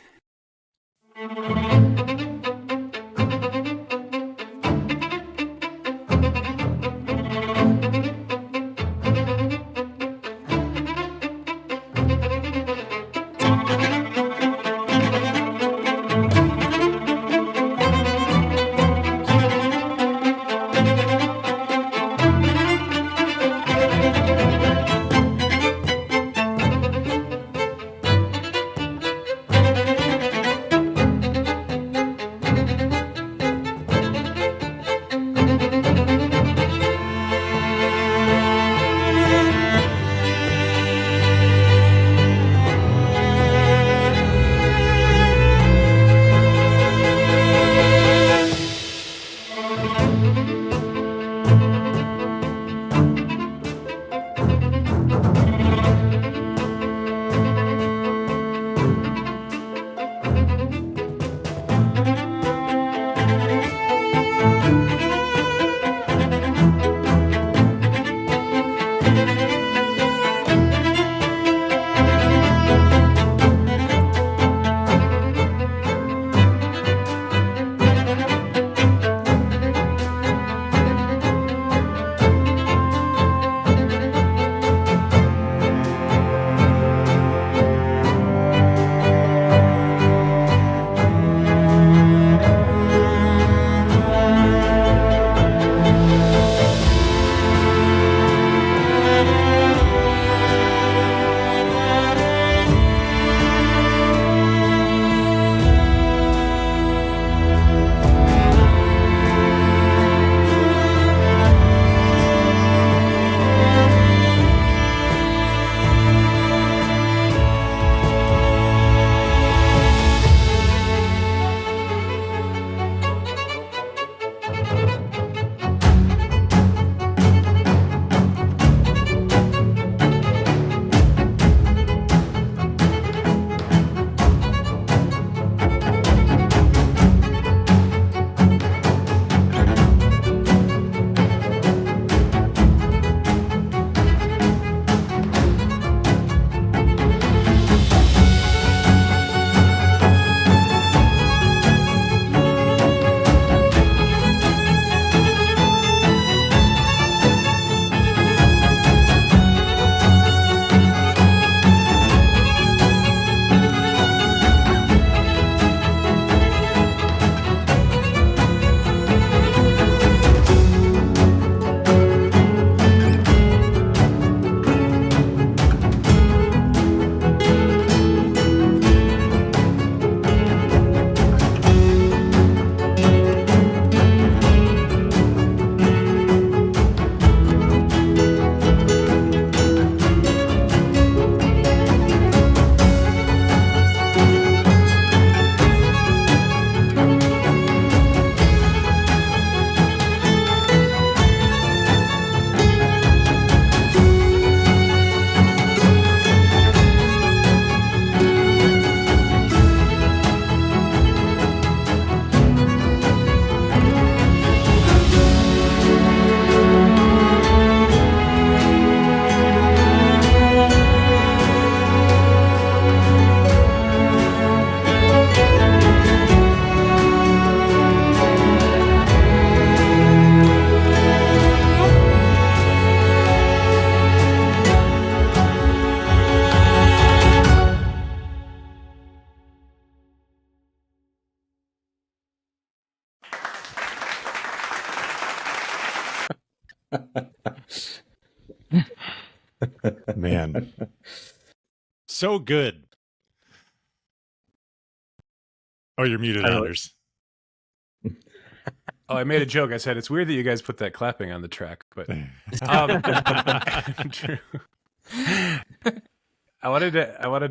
Man, so good. Oh, you're muted, Anders. Oh, I made a joke. I said it's weird that you guys put that clapping on the track, but true. I wanted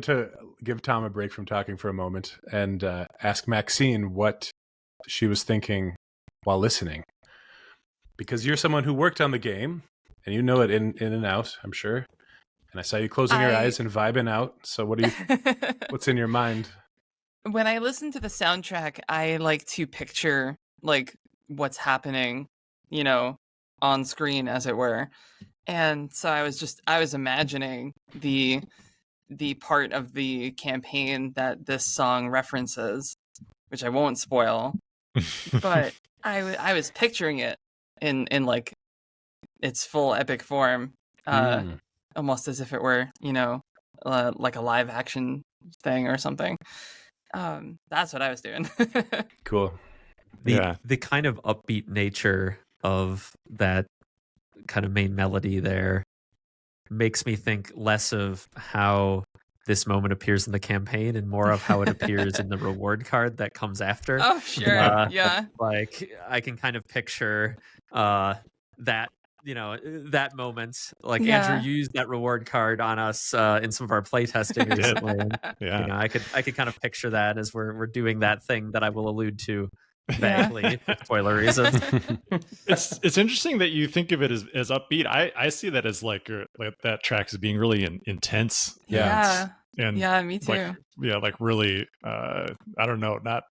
to give Tom a break from talking for a moment and ask Maxine what she was thinking while listening, because you're someone who worked on the game and you know it in and out, I'm sure. And I saw you closing your eyes and vibing out. So what's in your mind? When I listen to the soundtrack, I like to picture like what's happening, on screen, as it were. And so I was imagining the part of the campaign that this song references, which I won't spoil, but I was picturing it in like its full epic form, almost as if it were, like a live action thing or something. That's what I was doing. Cool. The kind of upbeat nature of that kind of main melody there makes me think less of how this moment appears in the campaign and more of how it appears in the reward card that comes after. Oh, sure. Yeah. Like I can kind of picture that, that moment. Like Andrew used that reward card on us in some of our playtesting recently. Yeah. I could kind of picture that as we're doing that thing that I will allude to vaguely for spoiler reasons. It's interesting that you think of it as upbeat. I see that as like that track as being really intense. Yeah. And yeah, me too. Like really I don't know, not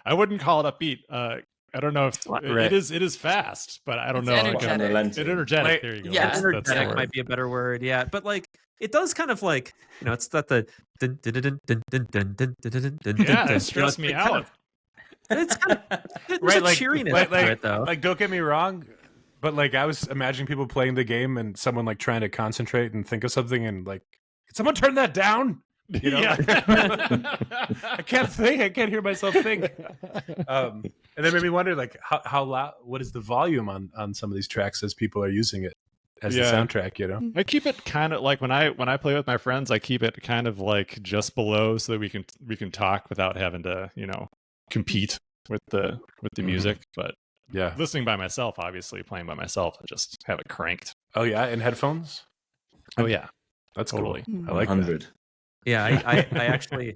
I wouldn't call it upbeat. I don't know if it is fast, but I don't know. Energetic. It's energetic. There you go. Yeah, energetic might be a better word. Yeah, but like it does kind of like it's that the it stressed me out. It's kind of there's a cheeriness to it, though. Like, don't get me wrong, but like I was imagining people playing the game and someone like trying to concentrate and think of something and like, can someone turn that down? I can't think. I can't hear myself think. And then made me wonder, like, how loud? What is the volume on some of these tracks as people are using it as the soundtrack? I keep it kind of like when I play with my friends, I keep it kind of like just below so that we can talk without having to compete with the music. But listening by myself, obviously playing by myself, I just have it cranked. Oh yeah, in headphones. Oh yeah, that's totally cool. I like 100. that. Yeah, I actually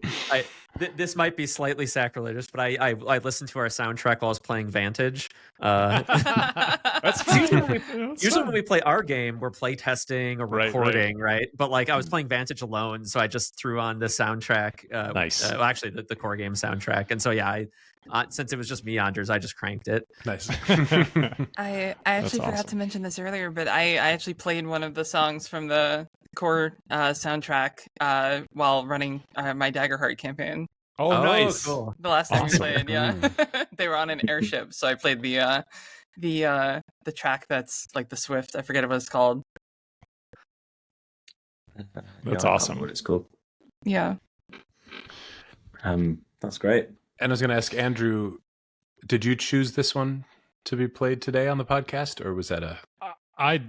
this might be slightly sacrilegious, but I listened to our soundtrack while I was playing Vantage. That's usually when we play our game, we're play testing or recording, right? But like I was playing Vantage alone, so I just threw on the soundtrack. Nice. Actually, the core game soundtrack, and so since it was just me, Anders, I just cranked it. Nice. I actually forgot to mention this earlier, but I actually played one of the songs from the core soundtrack while running my Daggerheart campaign. Oh, nice. Cool. The last time we played, they were on an airship, so I played the track that's like the Swift. I forget what it's called. That's awesome. What it's called. Yeah. That's great. And I was going to ask Andrew, did you choose this one to be played today on the podcast, or was that a?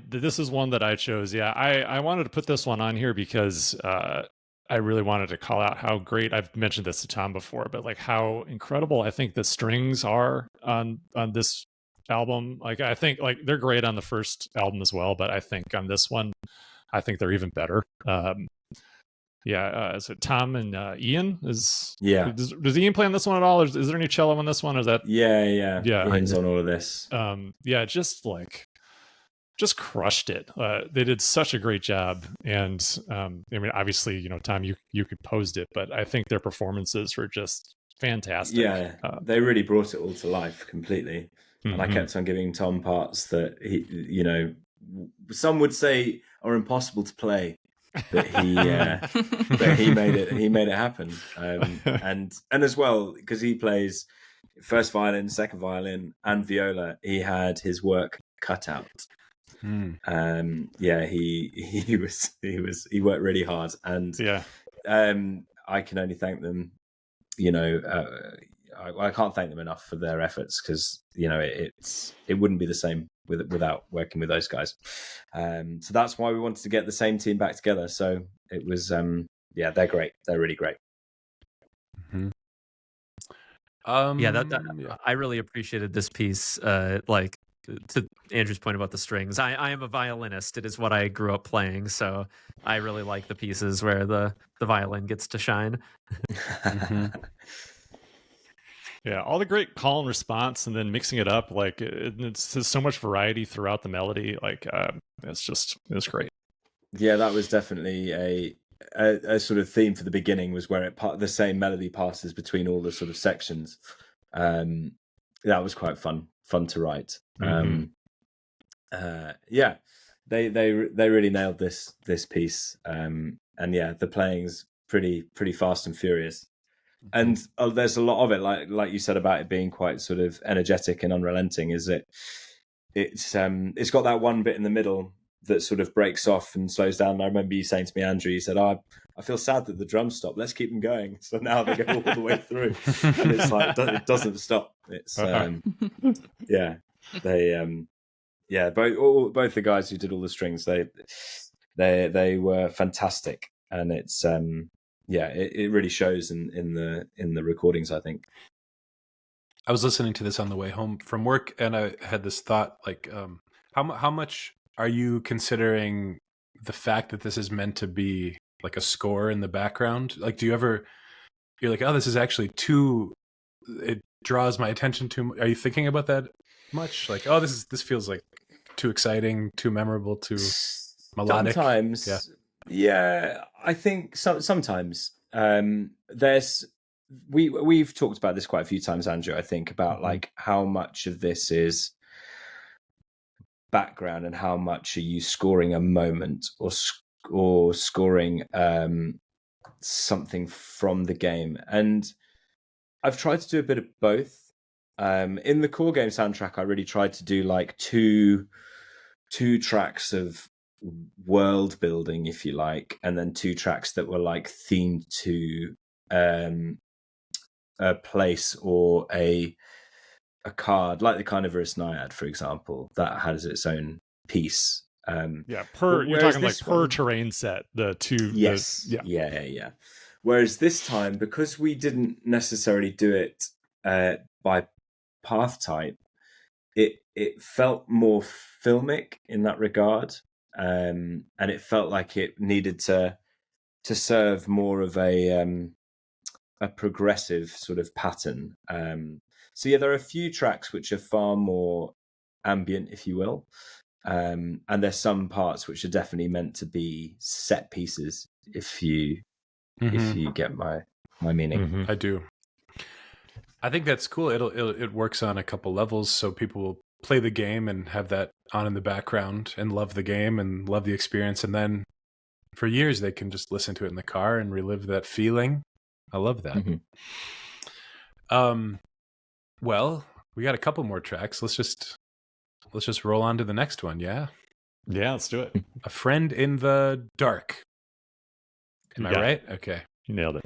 This is one that I chose. Yeah, I wanted to put this one on here because I really wanted to call out how great, I've mentioned this to Tom before, but like how incredible I think the strings are on this album. Like I think like they're great on the first album as well, but I think on this one, I think they're even better. So Tom and Ian does Ian play on this one at all? Is there any cello on this one? Or is that Ian's on all of this. Just crushed it. They did such a great job, and I mean, obviously, Tom, you composed it, but I think their performances were just fantastic. Yeah, they really brought it all to life completely. And I kept on giving Tom parts that he, some would say are impossible to play, but he made it happen. And as well, because he plays first violin, second violin, and viola, he had his work cut out. He worked really hard, and I can only thank them. I can't thank them enough for their efforts, because it wouldn't be the same without working with those guys. So that's why we wanted to get the same team back together. So it was, they're great. They're really great. Mm-hmm. I really appreciated this piece. Like to Andrew's point about the strings, I am a violinist. It is what I grew up playing, so I really like the pieces where the violin gets to shine. Mm-hmm. Yeah, all the great call and response, and then mixing it up. Like it's there's so much variety throughout the melody. Like it's great. Yeah, that was definitely a sort of theme for the beginning, was where the same melody passes between all the sort of sections. That was quite fun to write. Mm-hmm. They really nailed this piece. And yeah, the playing's pretty fast and furious. And there's a lot of it, like you said about it being quite sort of energetic and unrelenting. It's got that one bit in the middle that sort of breaks off and slows down. And I remember you saying to me, Andrew, you said, "Oh, I feel sad that the drums stop. Let's keep them going." So now they go all the way through, and it's like it doesn't stop. It's both the guys who did all the strings, they were fantastic, and it's it really shows in the recordings, I think. I was listening to this on the way home from work, and I had this thought, like, how much are you considering the fact that this is meant to be like a score in the background? Like, do you ever, you're like, oh, this is actually it draws my attention too much. Are you thinking about that much? Like, oh, this feels like too exciting, too memorable, too melodic. Sometimes, yeah, I think sometimes we've talked about this quite a few times, Andrew. I think about like how much of this is background and how much are you scoring a moment or scoring something from the game. And I've tried to do a bit of both. In the core game soundtrack, I really tried to do like two tracks of world building, if you like, and then two tracks that were like themed to a place or a card, like the Carnivorous Naiad, for example, that has its own piece. You're talking like per terrain set, the two. Yes. Yeah. Whereas this time, because we didn't necessarily do it by path type, it felt more filmic in that regard, and it felt like it needed to serve more of a progressive sort of pattern. So yeah, there are a few tracks which are far more ambient, if you will, and there's some parts which are definitely meant to be set pieces. If you get my meaning, I do. I think that's cool. It works on a couple levels, so people will play the game and have that on in the background and love the game and love the experience, and then for years they can just listen to it in the car and relive that feeling. I love that. Well, we got a couple more tracks. Let's just roll on to the next one. Yeah, let's do it. A Friend in the Dark. Am I right? Okay, you nailed it.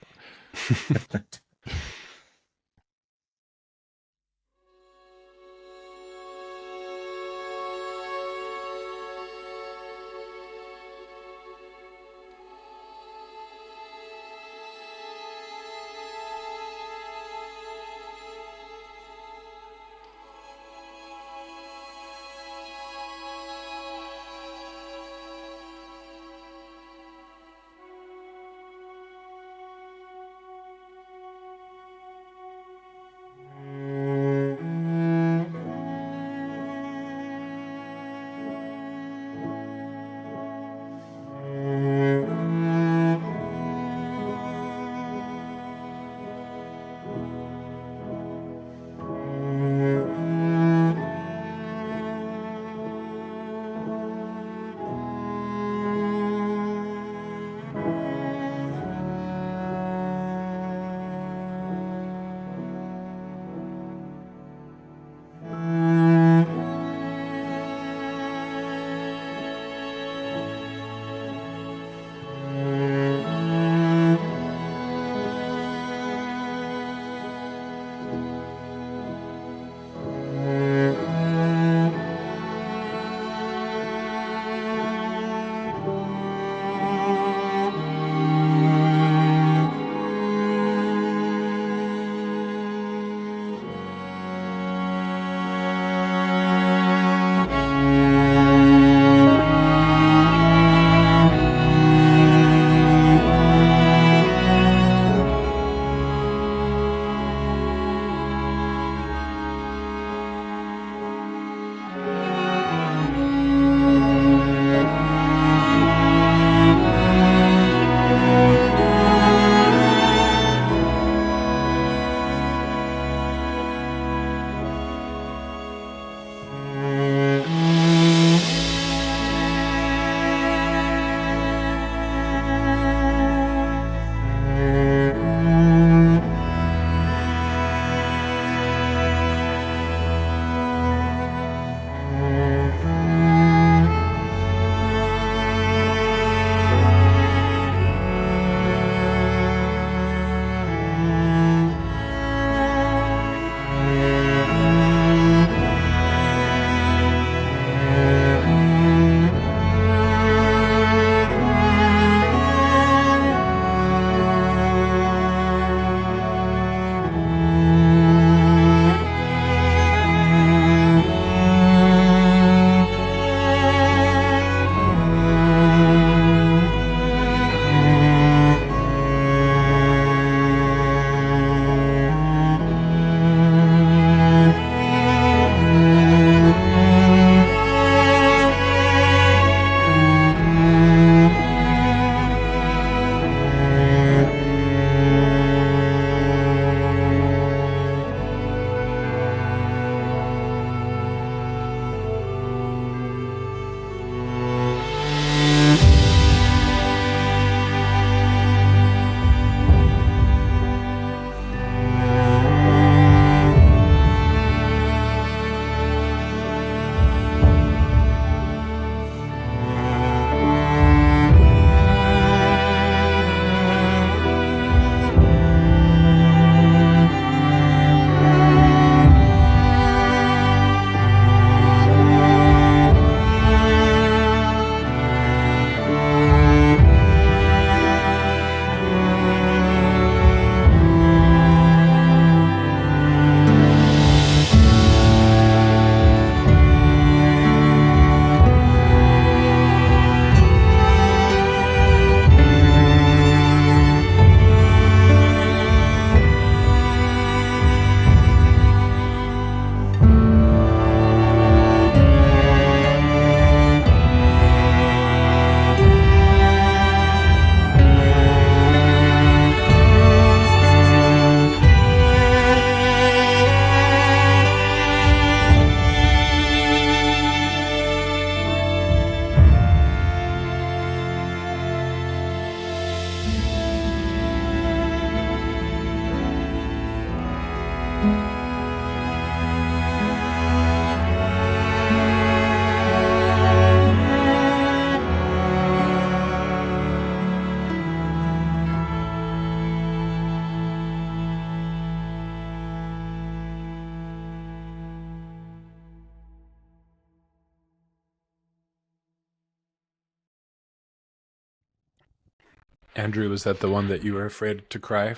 Andrew, was that the one that you were afraid to cry?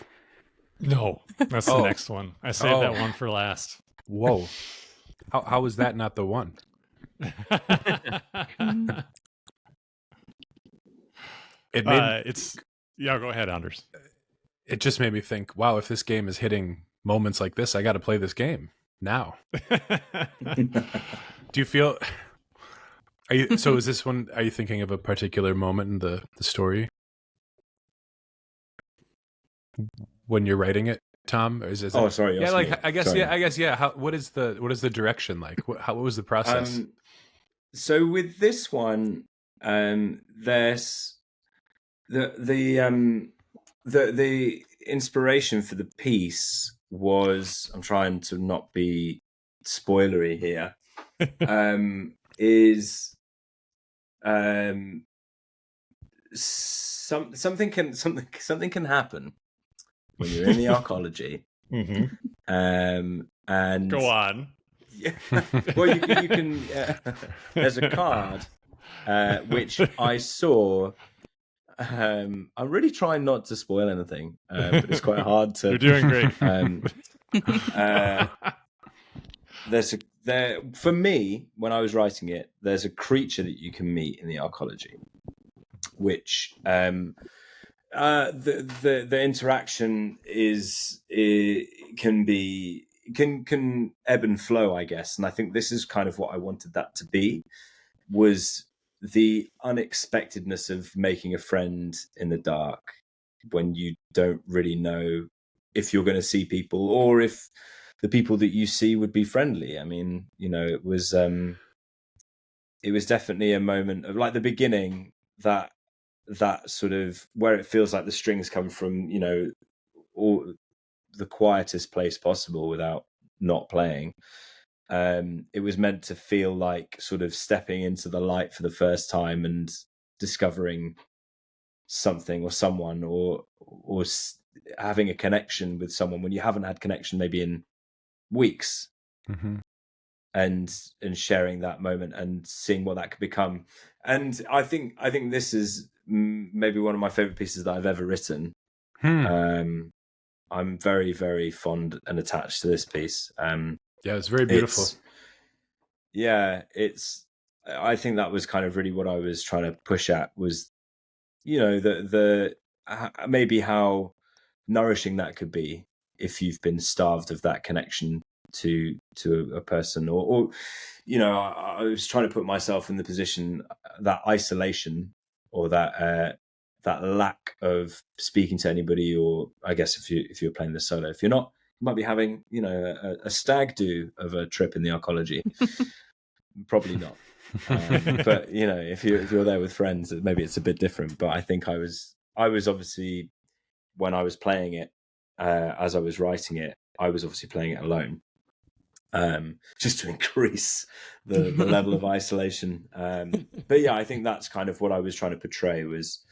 No, that's the next one. I saved that one for last. Whoa. How was that not the one? It made go ahead, Anders. It just made me think, wow, if this game is hitting moments like this, I got to play this game now. Do you feel is this one, are you thinking of a particular moment in the story when you're writing it, Tom? Or is it, sorry. Yeah, like me. I guess, sorry. yeah, I guess, yeah. What is the direction like? What was the process? So with this one, there's the inspiration for the piece was, I'm trying to not be spoilery here, is something can happen when you're in the arcology. And go on. Yeah, well, you can. There's a card which I saw. I'm really trying not to spoil anything, but it's quite hard to. You're doing great. For me, when I was writing it, there's a creature that you can meet in the arcology, which the interaction can ebb and flow, I guess. And I think this is kind of what I wanted that to be, was the unexpectedness of making a friend in the dark when you don't really know if you're going to see people or if the people that you see would be friendly. I mean, it was definitely a moment of, like, the beginning, that sort of where it feels like the strings come from, all the quietest place possible without not playing. It was meant to feel like sort of stepping into the light for the first time and discovering something or someone, or having a connection with someone when you haven't had connection maybe in weeks. And sharing that moment and seeing what that could become. And I think this is maybe one of my favorite pieces that I've ever written. I'm very, very fond and attached to this piece. Yeah, it's very beautiful. I think that was kind of really what I was trying to push at, was, the maybe how nourishing that could be if you've been starved of that connection to a person, or I was trying to put myself in the position, that isolation, or that lack of speaking to anybody, or I guess if you're playing this solo, if you're not, you might be having a stag do of a trip in the arcology. Probably not, but if you're there with friends, maybe it's a bit different. But I think I was obviously, when I was playing it, as I was writing it, I was obviously playing it alone, just to increase the level of isolation. But yeah, I think that's kind of what I was trying to portray, was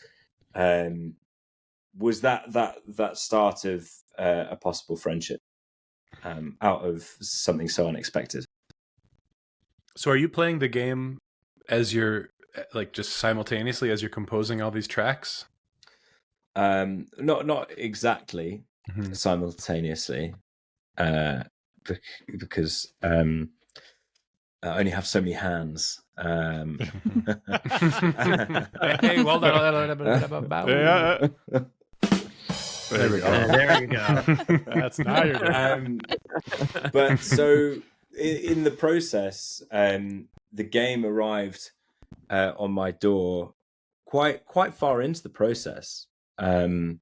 that start of a possible friendship out of something so unexpected. So are you playing the game as you're, like, just simultaneously as you're composing all these tracks? Not exactly simultaneously, because I only have so many hands. Hey, well done. There we go. There you go. That's now you're done. But so in the process, the game arrived on my door quite far into the process, and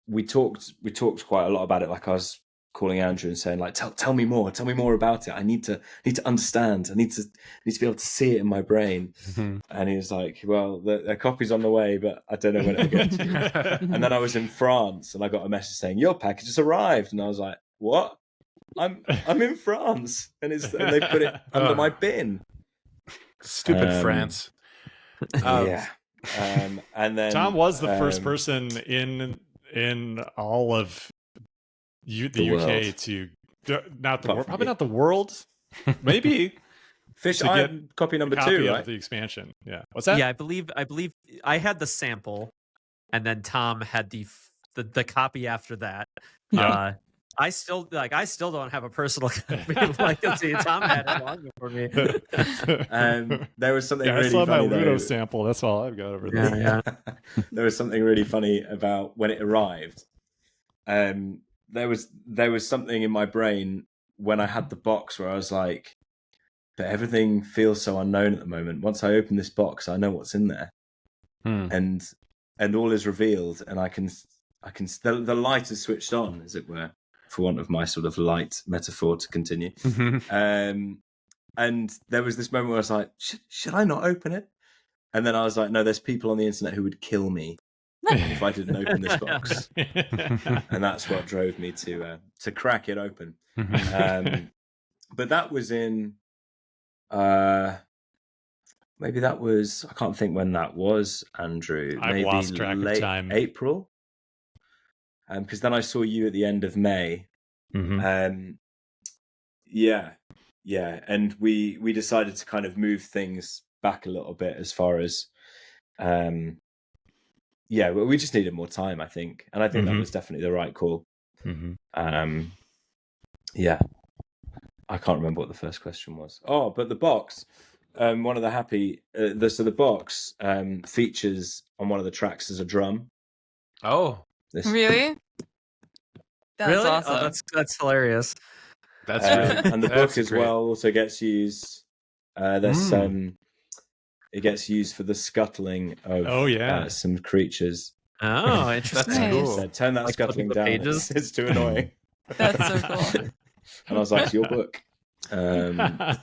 we talked quite a lot about it. Like, I was calling Andrew and saying like, tell me more about it. I need to understand. I need to be able to see it in my brain. And he was like, well, the copy's on the way, but I don't know when it'll get to you. And then I was in France and I got a message saying your package has arrived, and I was like, what? I'm in France, and they put it under my bin. Stupid France. Yeah. And then Tom was the first person in all of the UK world. to not the Apart world, from probably you. not the world, maybe Fish, to I get had copy number copy 2, of right? the expansion. Yeah, what's that? Yeah, I believe I had the sample, and then Tom had the copy after that. Yeah. I still don't have a personal copy of Legacy. Tom had it long before me. There was something I really still have my funny Ludo though. sample. That's all I've got over there. Yeah. There was something really funny about when it arrived. There was something in my brain when I had the box where I was like, but everything feels so unknown at the moment. Once I open this box, I know what's in there, and all is revealed, and I can the light is switched on, as it were, for want of my sort of light metaphor to continue. And there was this moment where I was like, should I not open it? And then I was like, no, there's people on the internet who would kill me if I didn't open this box. And that's what drove me to crack it open. But that was in maybe that was, I can't think when that was, Andrew. I've maybe lost track of late time. April. Because then I saw you at the end of May. Yeah, and we decided to kind of move things back a little bit as far as we just needed more time, I think, and I think that was definitely the right call. Yeah, I can't remember what the first question was. Oh, but the box, one of the happy the box features on one of the tracks as a drum. Oh, Really? That's really? awesome. Oh, that's hilarious. that's really, and the that's book as great. well also gets used. It gets used for the scuttling of some creatures. Oh, interesting. That's cool. Said, turn that Like scuttling flipping the down. pages? It's too annoying. That's so cool. And I was like, it's your book. But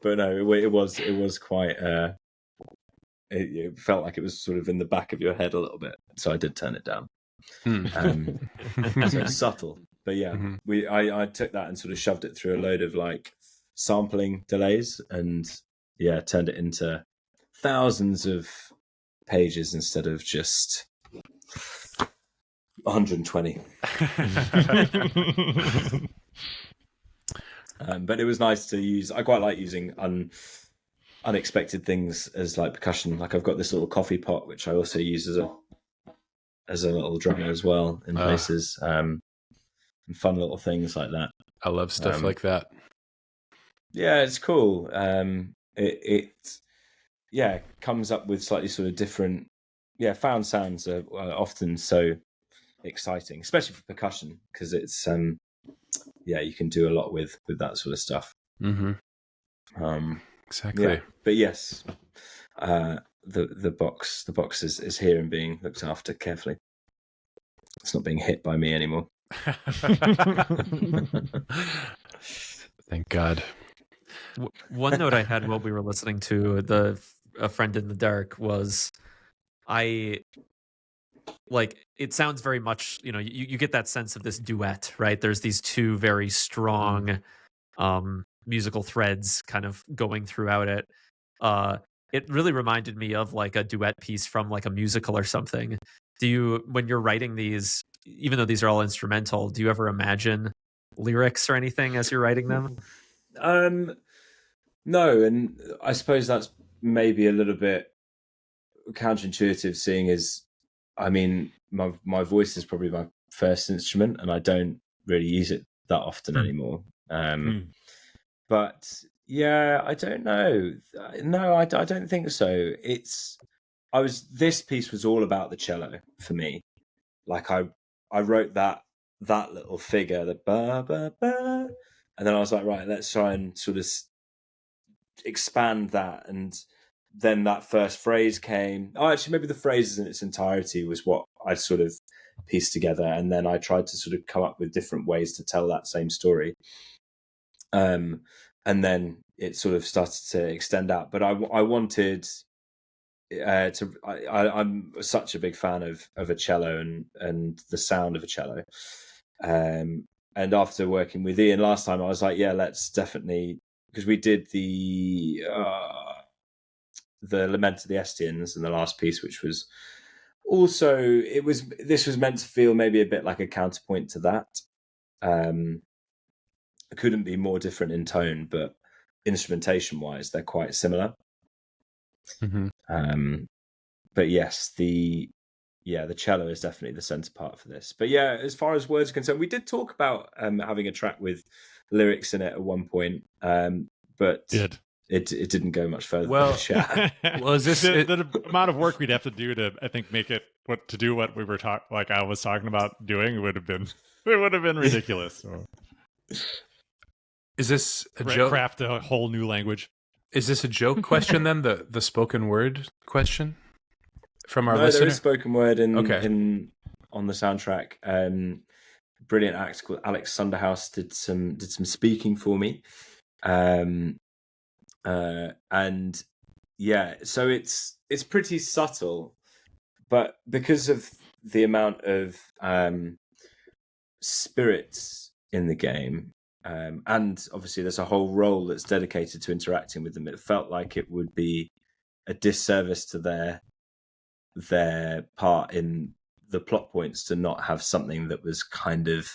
no, it was quite. It felt like it was sort of in the back of your head a little bit, so I did turn it down. So it's subtle, but yeah, I took that and sort of shoved it through a load of like sampling delays, and turned it into thousands of pages instead of just 120. But it was nice to use. I quite like using unexpected things as like percussion. Like I've got this little coffee pot which I also use as a little drummer as well in places, and fun little things like that. I love stuff like that. Yeah, it's cool. It comes up with slightly sort of different. Yeah, found sounds are often so exciting, especially for percussion, because it's you can do a lot with that sort of stuff. Exactly. Yeah. But yes, the box is here and being looked after carefully. It's not being hit by me anymore. Thank God. One note I had while we were listening to A Friend in the Dark was, it sounds very much, you get that sense of this duet, right? There's these two very strong musical threads kind of going throughout it. It really reminded me of like a duet piece from like a musical or something. Do you, when you're writing these, even though these are all instrumental, do you ever imagine lyrics or anything as you're writing them? No, and I suppose that's maybe a little bit counterintuitive, seeing as, I mean, my voice is probably my first instrument, and I don't really use it that often anymore. But yeah, I don't know. No, I don't think so. This piece was all about the cello for me. Like I wrote that little figure, the ba ba ba, and then I was like, right, let's try and sort of expand that. And then that first phrase came. Oh, actually, maybe the phrase in its entirety was what I sort of piece together, and then I tried to sort of come up with different ways to tell that same story. And then it sort of started to extend out. But I wanted I'm such a big fan of a cello and the sound of a cello. And after working with Ian last time, I was like, yeah, let's definitely, because we did the Lament of the Estians in the last piece, which was also, this was meant to feel maybe a bit like a counterpoint to that. It couldn't be more different in tone, but instrumentation wise, they're quite similar. But yes, the cello is definitely the center part for this. But yeah, as far as words are concerned, we did talk about having a track with lyrics in it at one point, but it didn't go much further. Well, than the chat. well, is this the amount of work we'd have to do to, I think, make it what we were like I was talking about doing would have been ridiculous. So. Is this a joke? Craft a whole new language. Is this a joke question then? The spoken word question from our listener? There is spoken word in on the soundtrack. Brilliant actor called Alex Sunderhouse did some speaking for me, and yeah, so it's pretty subtle, but because of the amount of spirits in the game, and obviously there's a whole role that's dedicated to interacting with them, it felt like it would be a disservice to their part in the plot points to not have something that was kind of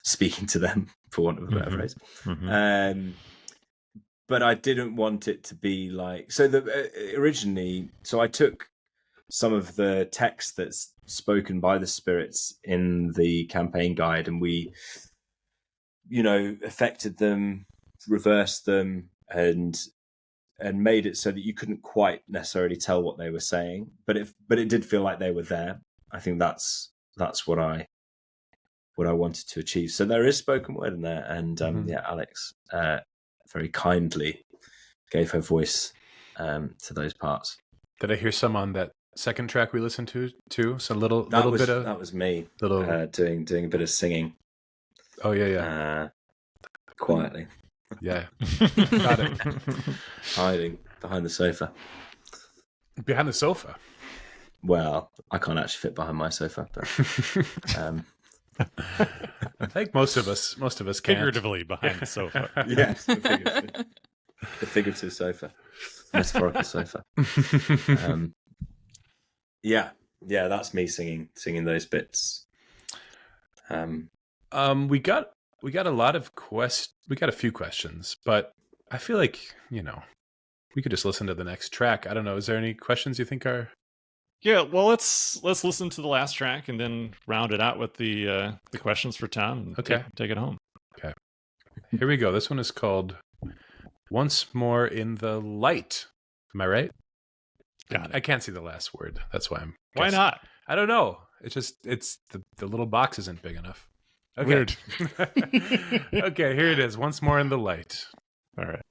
speaking to them, for want of a better phrase. But I didn't want it to be like, so originally, so I took some of the text that's spoken by the spirits in the campaign guide, and we, affected them, reversed them, and made it so that you couldn't quite necessarily tell what they were saying, but it did feel like they were there. I think that's what I wanted to achieve. So there is spoken word in there, and Alex very kindly gave her voice to those parts. Did I hear some on that second track we listened to too? So that was me doing a bit of singing. Oh yeah. Quietly. Yeah. Got it. Hiding behind the sofa. Behind the sofa? Well, I can't actually fit behind my sofa, but I think most of us can't. Figuratively behind the sofa. Yes, the figurative sofa. Metaphorical sofa. Yeah, that's me singing those bits. We got a lot of we got a few questions, but I feel like, we could just listen to the next track. I don't know. Is there any questions you think are? Yeah, well, let's listen to the last track and then round it out with the questions for Tom. Okay, take it home. Okay, here we go. This one is called "Once More in the Light." Am I right? Got it. I can't see the last word. That's why I'm. Why not? I don't know. It's the little box isn't big enough. Okay. Weird. Okay, here it is. Once More in the Light. All right.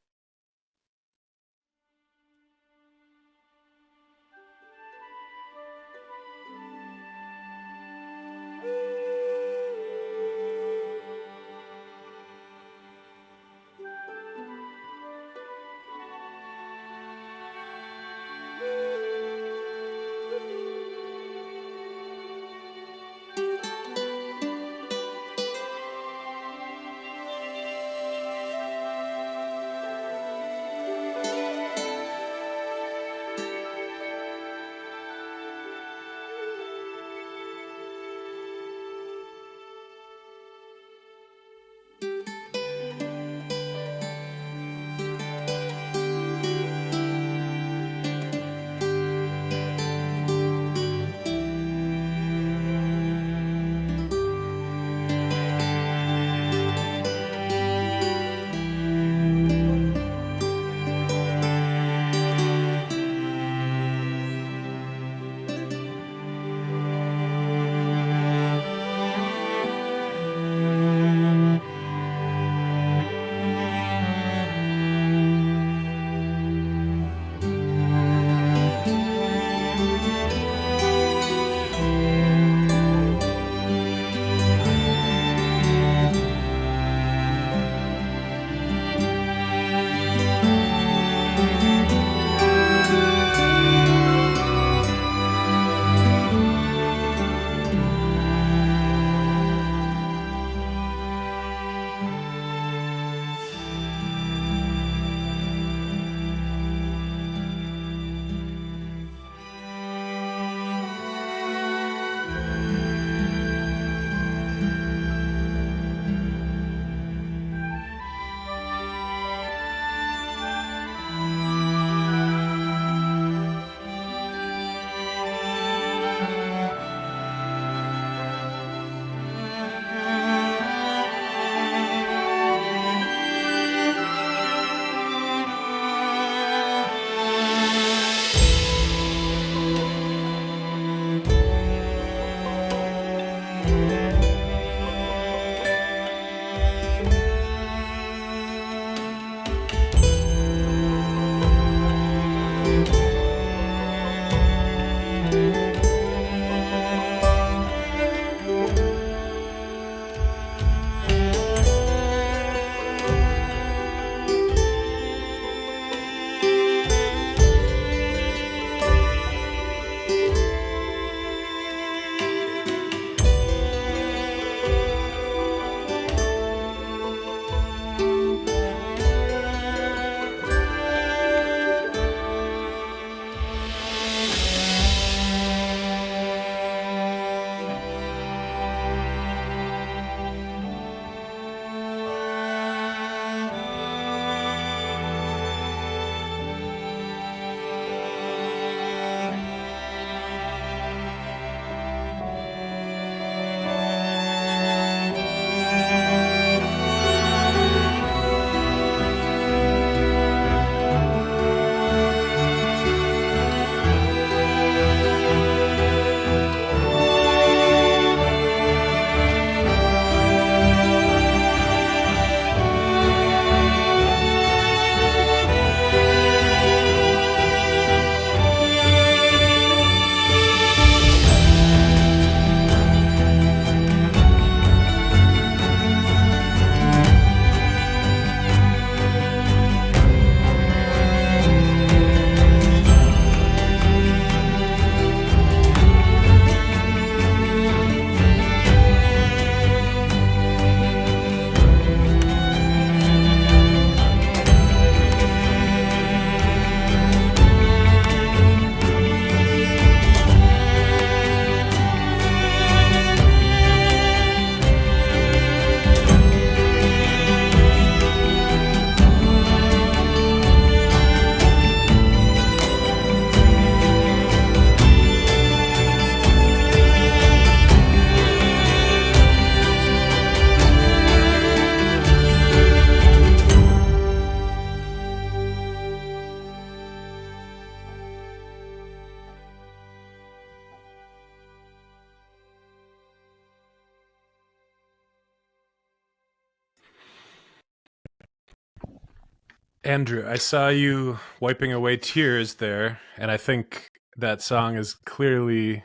Andrew, I saw you wiping away tears there, and I think that song is clearly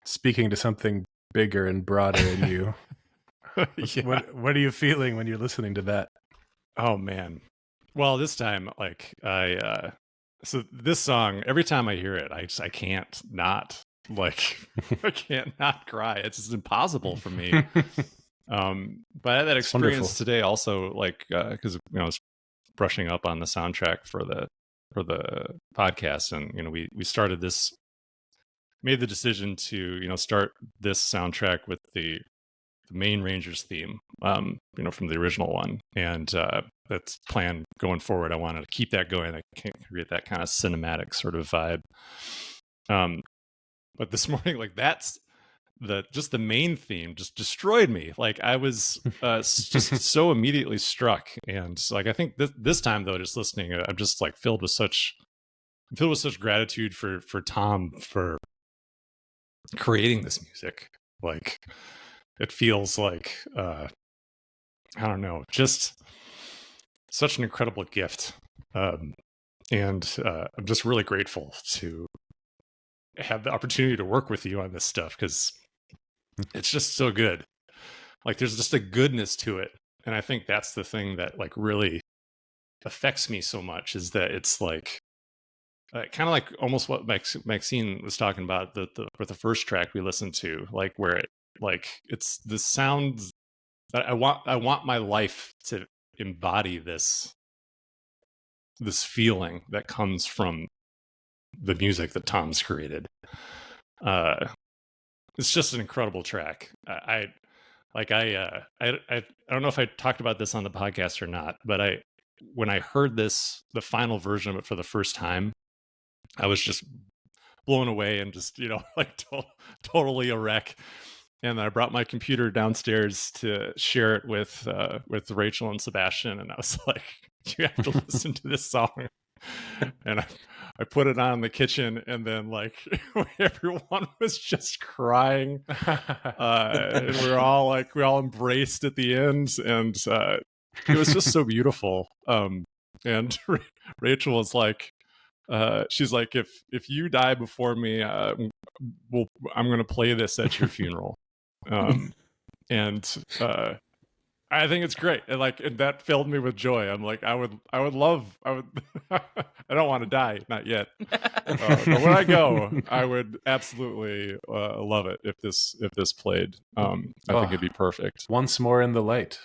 speaking to something bigger and broader in you. Yeah. What are you feeling when you're listening to that? Oh man. Well, this time, so this song, every time I hear it, I can't not I can't not cry. It's just impossible for me. But I had that experience wonderful. today also, because I was brushing up on the soundtrack for the podcast, and we started this, made the decision to start this soundtrack with the main Rangers theme, from the original one, and that's plan going forward. I wanted to keep that going. I can create that kind of cinematic sort of vibe. But this morning, that's the main theme just destroyed me. I was just so immediately struck, and I think this time though, just listening, I'm just filled with such gratitude for Tom for creating this music. It feels I don't know, just such an incredible gift, and I'm just really grateful to have the opportunity to work with you on this stuff, because it's just so good. There's just a goodness to it, and I think that's the thing that really affects me so much, is that it's kind of almost what Maxine was talking about with the first track we listened to, where it it's the sound that I want my life to embody this feeling that comes from the music that Tom's created. It's just an incredible track. I don't know if I talked about this on the podcast or not, but when I heard the final version of it for the first time, I was just blown away and just totally a wreck. And I brought my computer downstairs to share it with Rachel and Sebastian, and I was like, "You have to listen to this song." and I put it on in the kitchen, and then like everyone was just crying, and we all embraced at the end, and it was just so beautiful. And Rachel was like, she's like, if you die before me, I'm going to play this at your funeral. And I think it's great. And that filled me with joy. I'm like, I would love, I don't want to die, not yet. But when I go, I would absolutely love it if this played. I think it'd be perfect. Once more in the light.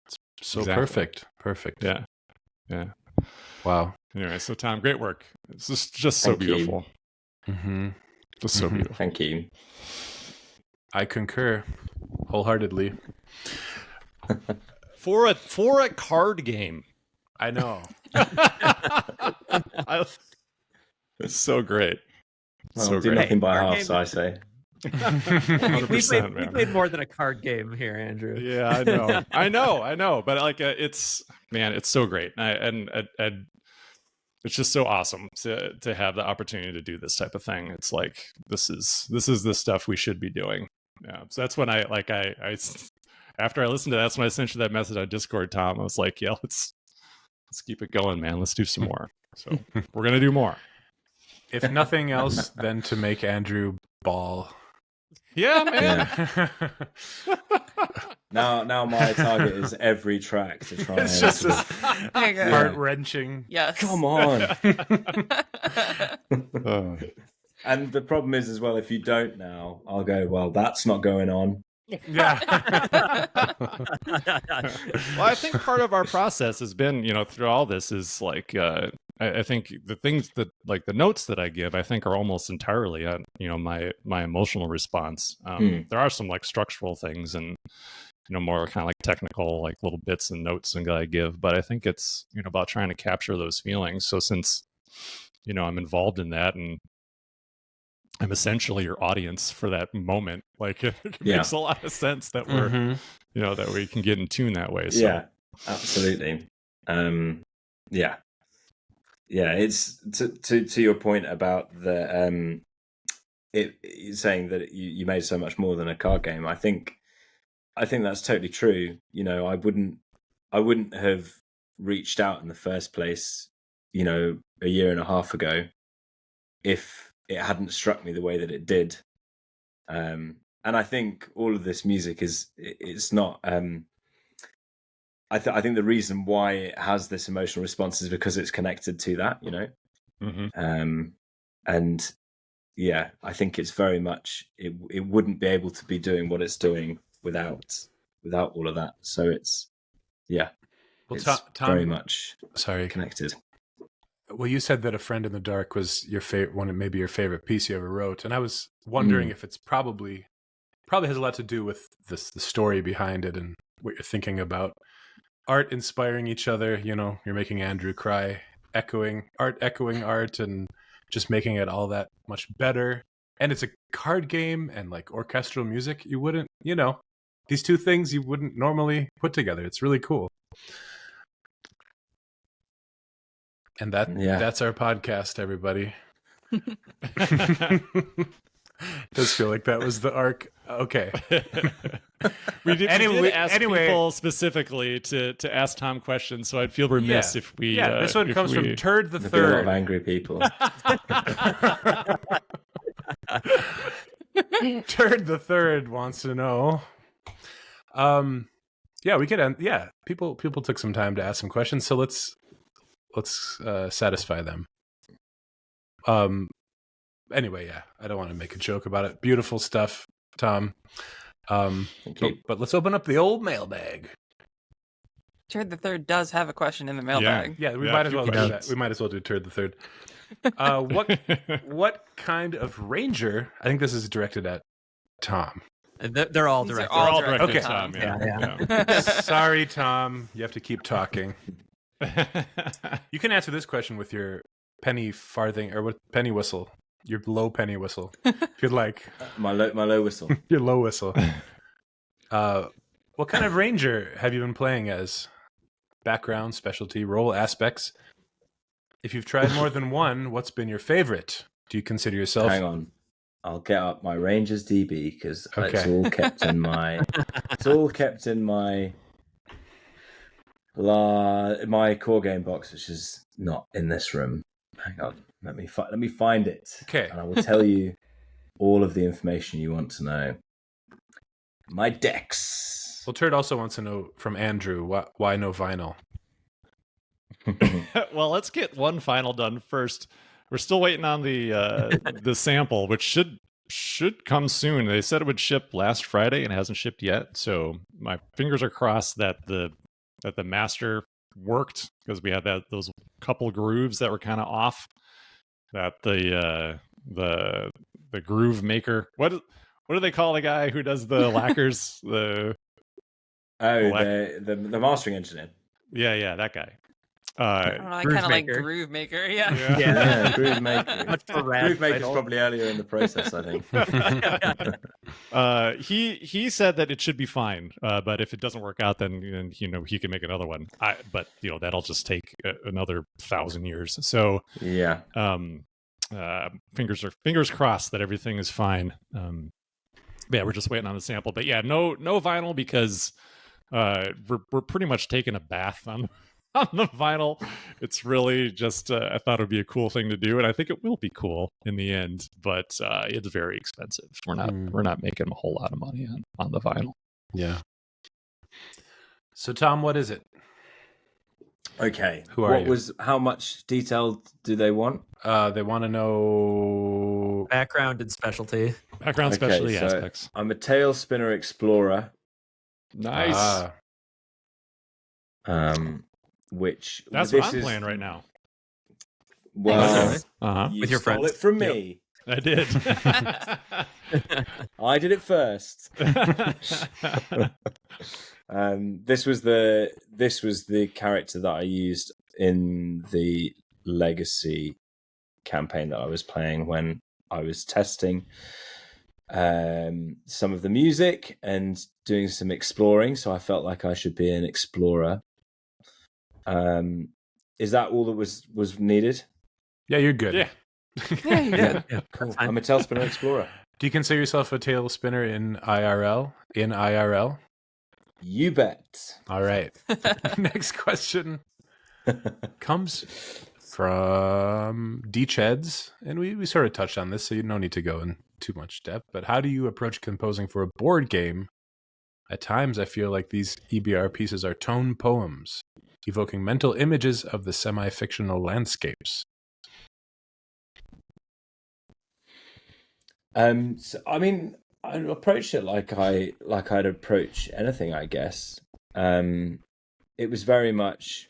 It's so Exactly. perfect. Yeah. Wow. Anyway, so Tom, great work. It's just so Thank you. beautiful. Mm-hmm. Just so beautiful. Thank you. I concur wholeheartedly. For a card game. I know. It's so great. Well, So do great. nothing by Our halves, I say. 100%, we man. played more than a card game here, Andrew. Yeah, I know. But like, it's so great, and it's just so awesome to have the opportunity to do this type of thing. It's like this is the stuff we should be doing. Yeah, so that's when I after I listened to that, that's when I sent you that message on Discord, Tom. I was like, yeah, let's keep it going, man. Let's do some more. So we're gonna do more. If nothing else, then to make Andrew ball. Yeah, man. Now my target is every track to try It's and just sort this of- There you go. heart-wrenching. Yes. come on. Oh. And the problem is as well, if you don't now, I'll go, well, that's not going on. Yeah. Well, I think part of our process has been, through all this is like, I think the things that, like the notes that I give, I think are almost entirely on, my emotional response. There are some like structural things and, more kind of like technical, like little bits and notes that I give, but I think it's, about trying to capture those feelings. So since, I'm involved in that and I'm essentially your audience for that moment, like it makes a lot of sense that we're, that we can get in tune that way. So. Yeah, absolutely. Yeah. It's to your point about the saying that you made so much more than a card game. I think that's totally true. I wouldn't have reached out in the first place, a year and a half ago, if it hadn't struck me the way that it did. And I think all of this music it's not. I think the reason why it has this emotional response is because it's connected to that, and yeah, I think it's very much it wouldn't be able to be doing what it's doing without all of that. So it's Well, it's Tom, very much sorry. connected. Well, you said that A Friend in the Dark was your favorite maybe your favorite piece you ever wrote, and I was wondering if it's probably has a lot to do with the story behind it and what you're thinking about. Art inspiring each other, you're making Andrew cry, echoing art, and just making it all that much better. And it's a card game and like orchestral music. You wouldn't, these two things you wouldn't normally put together. It's really cool. And that's our podcast, everybody. Does feel like that was the arc. Okay. We did ask anyway, people specifically to ask Tom questions, so I'd feel remiss if we. This one comes from Turd the There'll be a lot of Third. angry people. Turd the Third wants to know. We could end. Yeah, people took some time to ask some questions, so let's satisfy them. Anyway, I don't want to make a joke about it. Beautiful stuff, Tom. Thank you. But let's open up the old mailbag. Turd the Third does have a question in the mailbag. Yeah, we might as well do that. We might as well do Turd the Third. What kind of ranger? I think this is directed at Tom. They're all These are directed. all They're all directed directed at at Tom. Yeah. Sorry, Tom. You have to keep talking. You can answer this question with your penny farthing or with penny whistle. Your low penny whistle, if you'd like. My low whistle. Your low whistle. What kind of ranger have you been playing as? Background, specialty, role, aspects? If you've tried more than one, what's been your favorite? Do you consider yourself? Hang on, I'll get up my Rangers DB because it's Okay. all kept in my. It's all kept in my my core game box, which is not in this room. Hang on, let me find it. Okay. And I will tell you all of the information you want to know. My decks. Well, Turd also wants to know from Andrew why no vinyl. Well, let's get one final done first. We're still waiting on the sample, which should come soon. They said it would ship last Friday and it hasn't shipped yet. So my fingers are crossed that the master worked, because we had those couple grooves that were kind of off. That the groove maker. What do they call the guy who does the lacquers? The mastering engineer. Yeah, that guy. I don't know. I kind of like Groove Maker. Yeah. Yeah, Groove Maker. Groove Maker's probably earlier in the process, I think. He said that it should be fine, but if it doesn't work out, then he can make another one. But that'll just take another 1,000 years. So yeah. Fingers crossed that everything is fine. Yeah, we're just waiting on the sample. But yeah, no vinyl, because we're pretty much taking a bath on the vinyl. It's really just I thought it would be a cool thing to do, and I think it will be cool in the end, but it's very expensive. We're not making a whole lot of money on the vinyl. Yeah. So Tom, what is it? Okay. Who are you? How much detail do they want? They want to know background and specialty. Specialty so aspects. I'm a tail spinner explorer. Nice. Which that's what I'm playing right now. Well, with your stole friends. it from me. I did. I did it first. This was the character that I used in the Legacy campaign that I was playing when I was testing some of the music and doing some exploring. So I felt like I should be an explorer. Is that all that was needed? Yeah, you're good. Yeah. Yeah. Cool. I'm a tail spinner explorer. Do you consider yourself a tail spinner in IRL? In IRL? You bet. All right. Next question comes from D-Cheds, and we sort of touched on this, so you don't need to go in too much depth. But how do you approach composing for a board game? At times, I feel like these EBR pieces are tone poems, evoking mental images of the semi-fictional landscapes. So, I mean, I approached it like I'd approach anything, I guess. It was very much,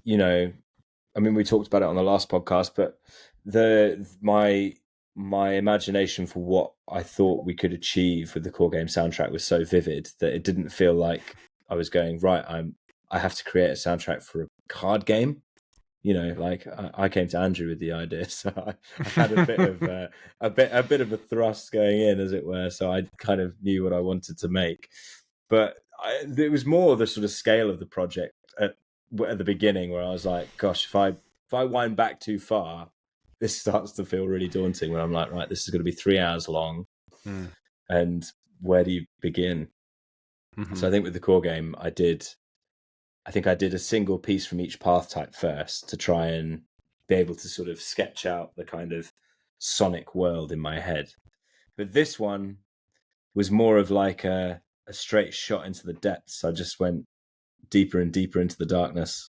I mean, we talked about it on the last podcast, but my imagination for what I thought we could achieve with the core game soundtrack was so vivid that it didn't feel like I was going, right, I have to create a soundtrack for a card game. I came to Andrew with the idea, so I had a bit of a bit of a thrust going in, as it were. So I kind of knew what I wanted to make, but it was more the sort of scale of the project at the beginning, where I was like, gosh, if I wind back too far, this starts to feel really daunting. When I'm like, right, this is going to be 3 hours long, and where do you begin? Mm-hmm. So I think with the core game, I think I did a single piece from each path type first to try and be able to sort of sketch out the kind of sonic world in my head. But this one was more of like a straight shot into the depths. I just went deeper and deeper into the darkness.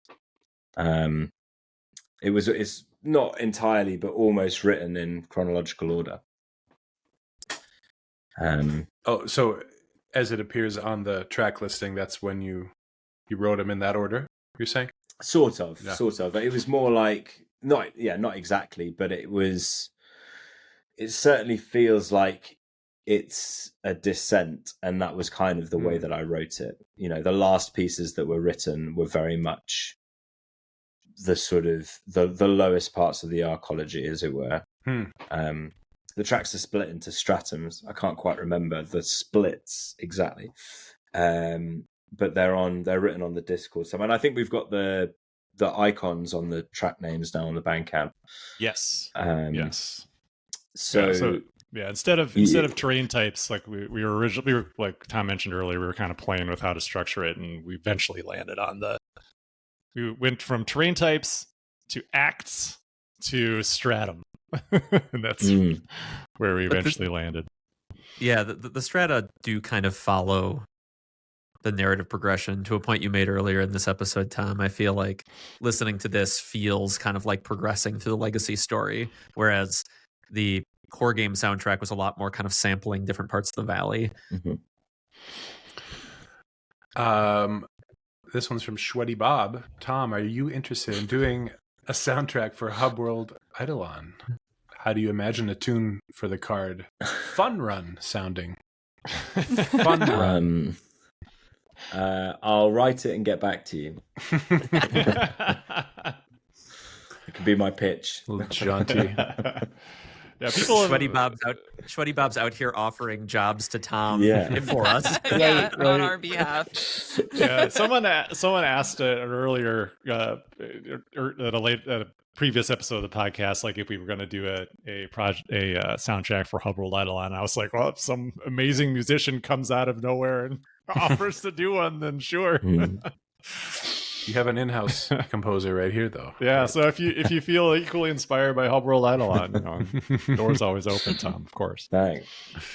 It's not entirely, but almost written in chronological order. So as it appears on the track listing, that's when you wrote them in that order, you're saying? Sort of. It was more like, not exactly, but it certainly feels like it's a descent, and that was kind of the way that I wrote it. The last pieces that were written were very much the sort of the lowest parts of the arcology, as it were. The tracks are split into stratums. I can't quite remember the splits exactly. But they're written on the Discord. So, I think we've got the the icons on the track names now on the Bandcamp. Yes. Yes. So instead of terrain types, like we were originally, like Tom mentioned earlier, we were kind of playing with how to structure it, and we eventually landed on we went from terrain types to acts to stratum. And that's where we eventually landed. Yeah, the strata do kind of follow the narrative progression to a point you made earlier in this episode, Tom. I feel like listening to this feels kind of like progressing through the legacy story, whereas the core game soundtrack was a lot more kind of sampling different parts of the valley. This one's from Sweaty Bob. Tom, are you interested in doing a soundtrack for Hub World Eidolon? How do you imagine a tune for the card Fun Run sounding? Fun Run. I'll write it and get back to you. It could be my pitch. Little jaunty. Yeah, people. Sweaty Bob's out here offering jobs to Tom for us. On our behalf. Yeah, someone asked earlier at a previous episode of the podcast, like if we were going to do a soundtrack for Hub World Eidolon. I was like, well, if some amazing musician comes out of nowhere and offers to do one, then sure. You have an in-house composer right here, though. Yeah, so if you feel equally inspired by Hub World Eidolon, doors always open, Tom. Of course. Thanks.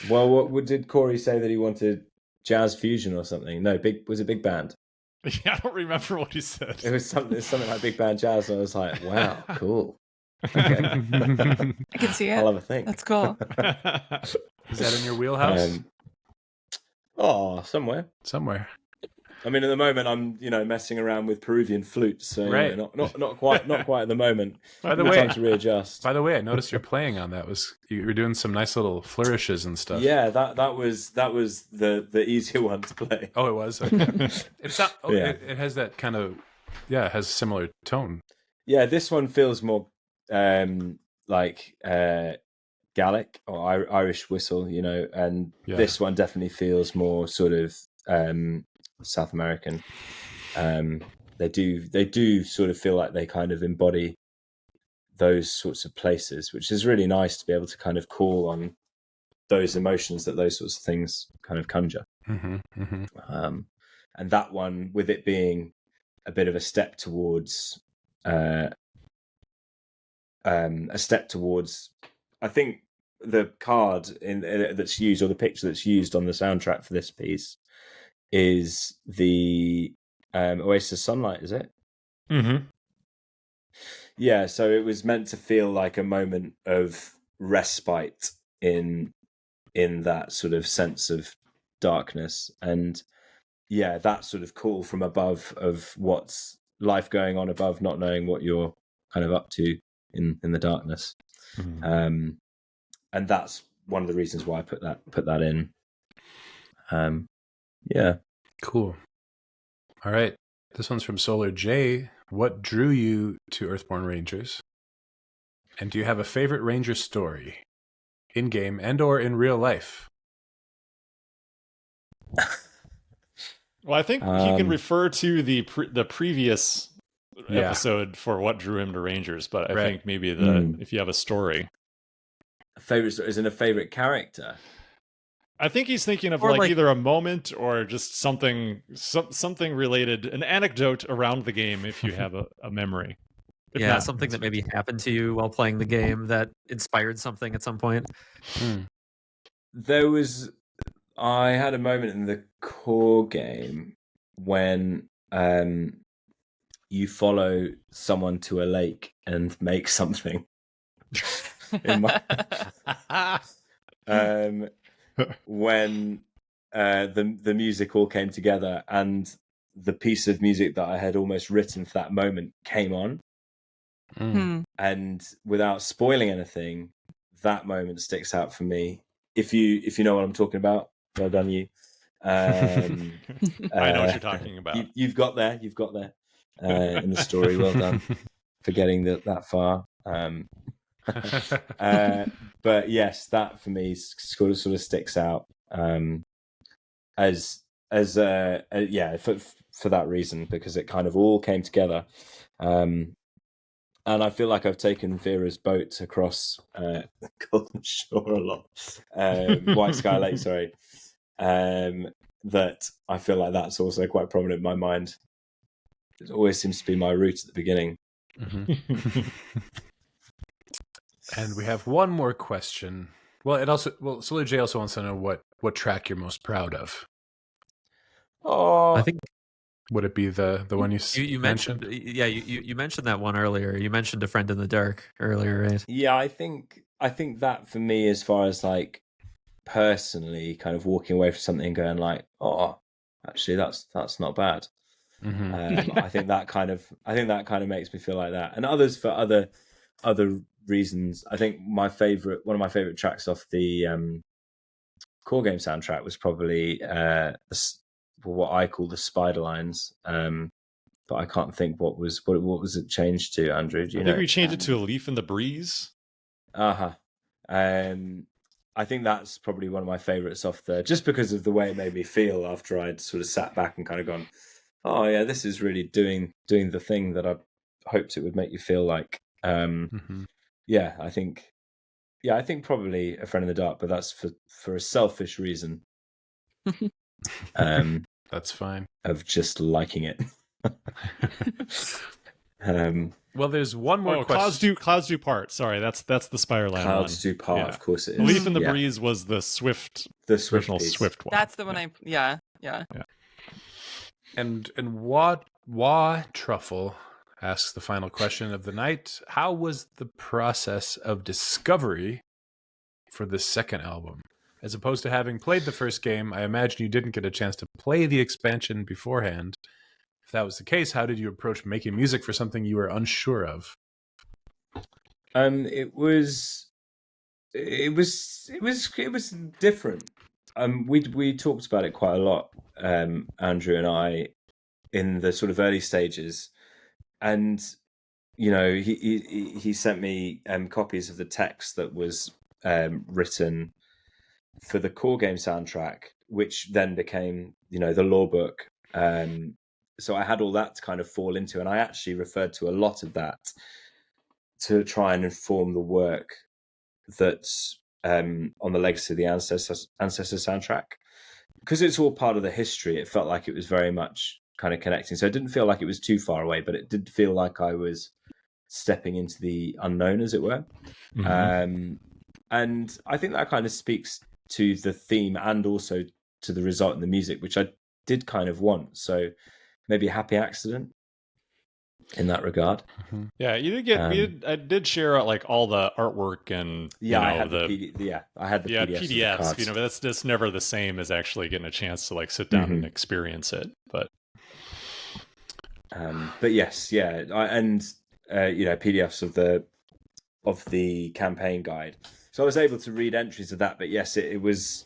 Well, what did Corey say that he wanted? Jazz fusion or something? No, was it big band? Yeah, I don't remember what he said. It was something like big band jazz, and I was like, wow, cool. Okay. I can see it. I'll have a think. That's cool. Is that in your wheelhouse? Somewhere. I mean, at the moment, I'm messing around with Peruvian flutes, so right. Not quite at the moment. By the way, time to readjust. By the way, I noticed you're playing on that. You were doing some nice little flourishes and stuff. Yeah, that was the easier one to play. Oh, it was. Okay. It has that kind of it has a similar tone. Yeah, this one feels more like Gallic or Irish whistle, and this one definitely feels more sort of South American. They do sort of feel like they kind of embody those sorts of places, which is really nice to be able to kind of call on those emotions that those sorts of things kind of conjure. And that one, with it being a bit of a step towards I think the card that's used, or the picture that's used on the soundtrack for this piece, is the Oasis Sunlight, is it? Mm-hmm. Yeah, so it was meant to feel like a moment of respite in that sort of sense of darkness, and that sort of call from above of what's life going on above, not knowing what you're kind of up to in the darkness. And that's one of the reasons why I put that in. Cool. All right. This one's from Solar J. What drew you to Earthborne Rangers? And do you have a favorite Ranger story, in game and or in real life? Well, I think he can refer to the previous episode for what drew him to Rangers, but I think maybe if you have a story, a favorite story isn't a favorite character. I think he's thinking of like either a moment or just something related, an anecdote around the game, if you have a memory. Something that maybe happened to you while playing the game that inspired something at some point. I had a moment in the core game when you follow someone to a lake and make something. When the music all came together and the piece of music that I had almost written for that moment came on, and without spoiling anything, that moment sticks out for me. If you know what I'm talking about, well done you. I know what you're talking about. You've got there in the story. Well done for getting that far. But yes, that for me sort of sticks out as as yeah, for that reason, because it kind of all came together. And I feel like I've taken Vera's boat across Golden Shore a lot. White Sky Lake, sorry. That I feel like that's also quite prominent in my mind. It always seems to be my route at the beginning. And we have one more question. Well, Solar J also wants to know what track you're most proud of. Oh, I think Would it be the one you mentioned? Yeah, you mentioned that one earlier. You mentioned A Friend in the Dark earlier, right? yeah, I think that for me, as far as like personally, kind of walking away from something and going like, oh, actually, that's not bad. I think that kind of makes me feel like that, and others for other reasons. I think one of my favorite tracks off the core game soundtrack was probably what I call the Spider Lines. But I can't think what was it changed to, Andrew? Do you know? I think we changed it to A Leaf in the Breeze. I think that's probably one of my favorites off there, just because of the way it made me feel after I'd sort of sat back and kind of gone, oh yeah, this is really doing the thing that I hoped it would make you feel like. Yeah, I think probably A Friend in the Dark, but that's for a selfish reason. That's fine. Of just liking it. Well, there's one more question. Clouds do part. Sorry, that's the Spider-Man Clouds one. do part, yeah. Of course it is. Leaf in the Breeze was the original Swift one. That's the one yeah. And Wah Truffle asks the final question of the night. How was the process of discovery for the second album? As opposed to having played the first game, I imagine you didn't get a chance to play the expansion beforehand. If that was the case, how did you approach making music for something you were unsure of? It was different. We talked about it quite a lot, Andrew and I, in the sort of early stages, and you know, he sent me copies of the text that was written for the core game soundtrack, which then became, you know, the law book. So I had all that to kind of fall into, and I actually referred to a lot of that to try and inform the work that's on the Legacy of the Ancestors soundtrack, because it's all part of the history. It felt like it was very much kind of connecting, so it didn't feel like it was too far away, but it did feel like I was stepping into the unknown, as it were. And I think that kind of speaks to the theme and also to the result in the music, which I did kind of want. So maybe a happy accident in that regard. Yeah, you did get. I did share out like all the artwork and I had the PDFs. You know, but that's just never the same as actually getting a chance to like sit down and experience it. But yes, yeah, you know, PDFs of the campaign guide. So I was able to read entries of that. But yes, it was.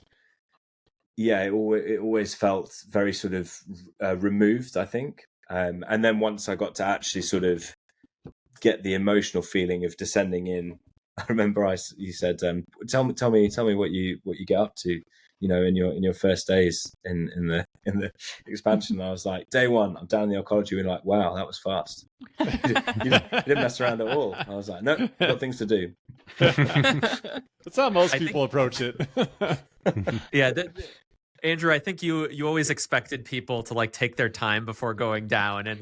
Yeah, it always felt very sort of removed, I think. And then once I got to actually sort of get the emotional feeling of descending in, I remember you said, "Tell me what you get up to, you know, in your first days in the expansion." And I was like, day one, I'm down in the oncology, and like, wow, that was fast. you didn't mess around at all. I was like, no, got things to do. That's how most people approach it. Yeah. Andrew, I think you always expected people to like take their time before going down, and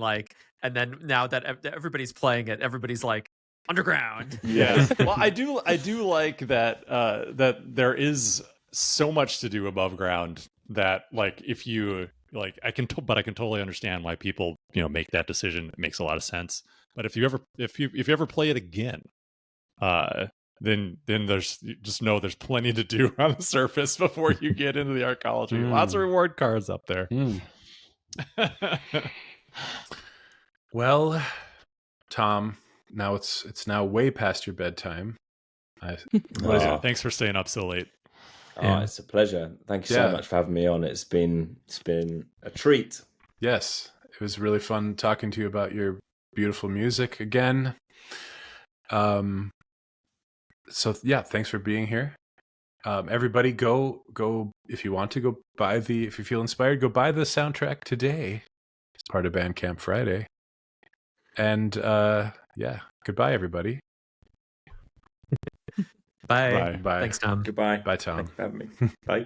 then now that everybody's playing it, everybody's like underground. Yeah. Well, I do like that that there is so much to do above ground that like if you like I can totally understand why people, you know, make that decision. It makes a lot of sense. But if you ever play it again, then there's just know there's plenty to do on the surface before you get into the arcology. Lots of reward cards up there. Well, Tom, now it's now way past your bedtime. Thanks for staying up so late. Oh, it's a pleasure. Thank you so much for having me on. It's been a treat. Yes, it was really fun talking to you about your beautiful music again. So yeah, thanks for being here. everybody go if you want to go buy if you feel inspired, go buy the soundtrack today. It's part of Bandcamp Friday. And yeah, goodbye everybody. Bye. Bye. Thanks, Tom. Goodbye. Bye, Tom. Thanks for having me. Bye.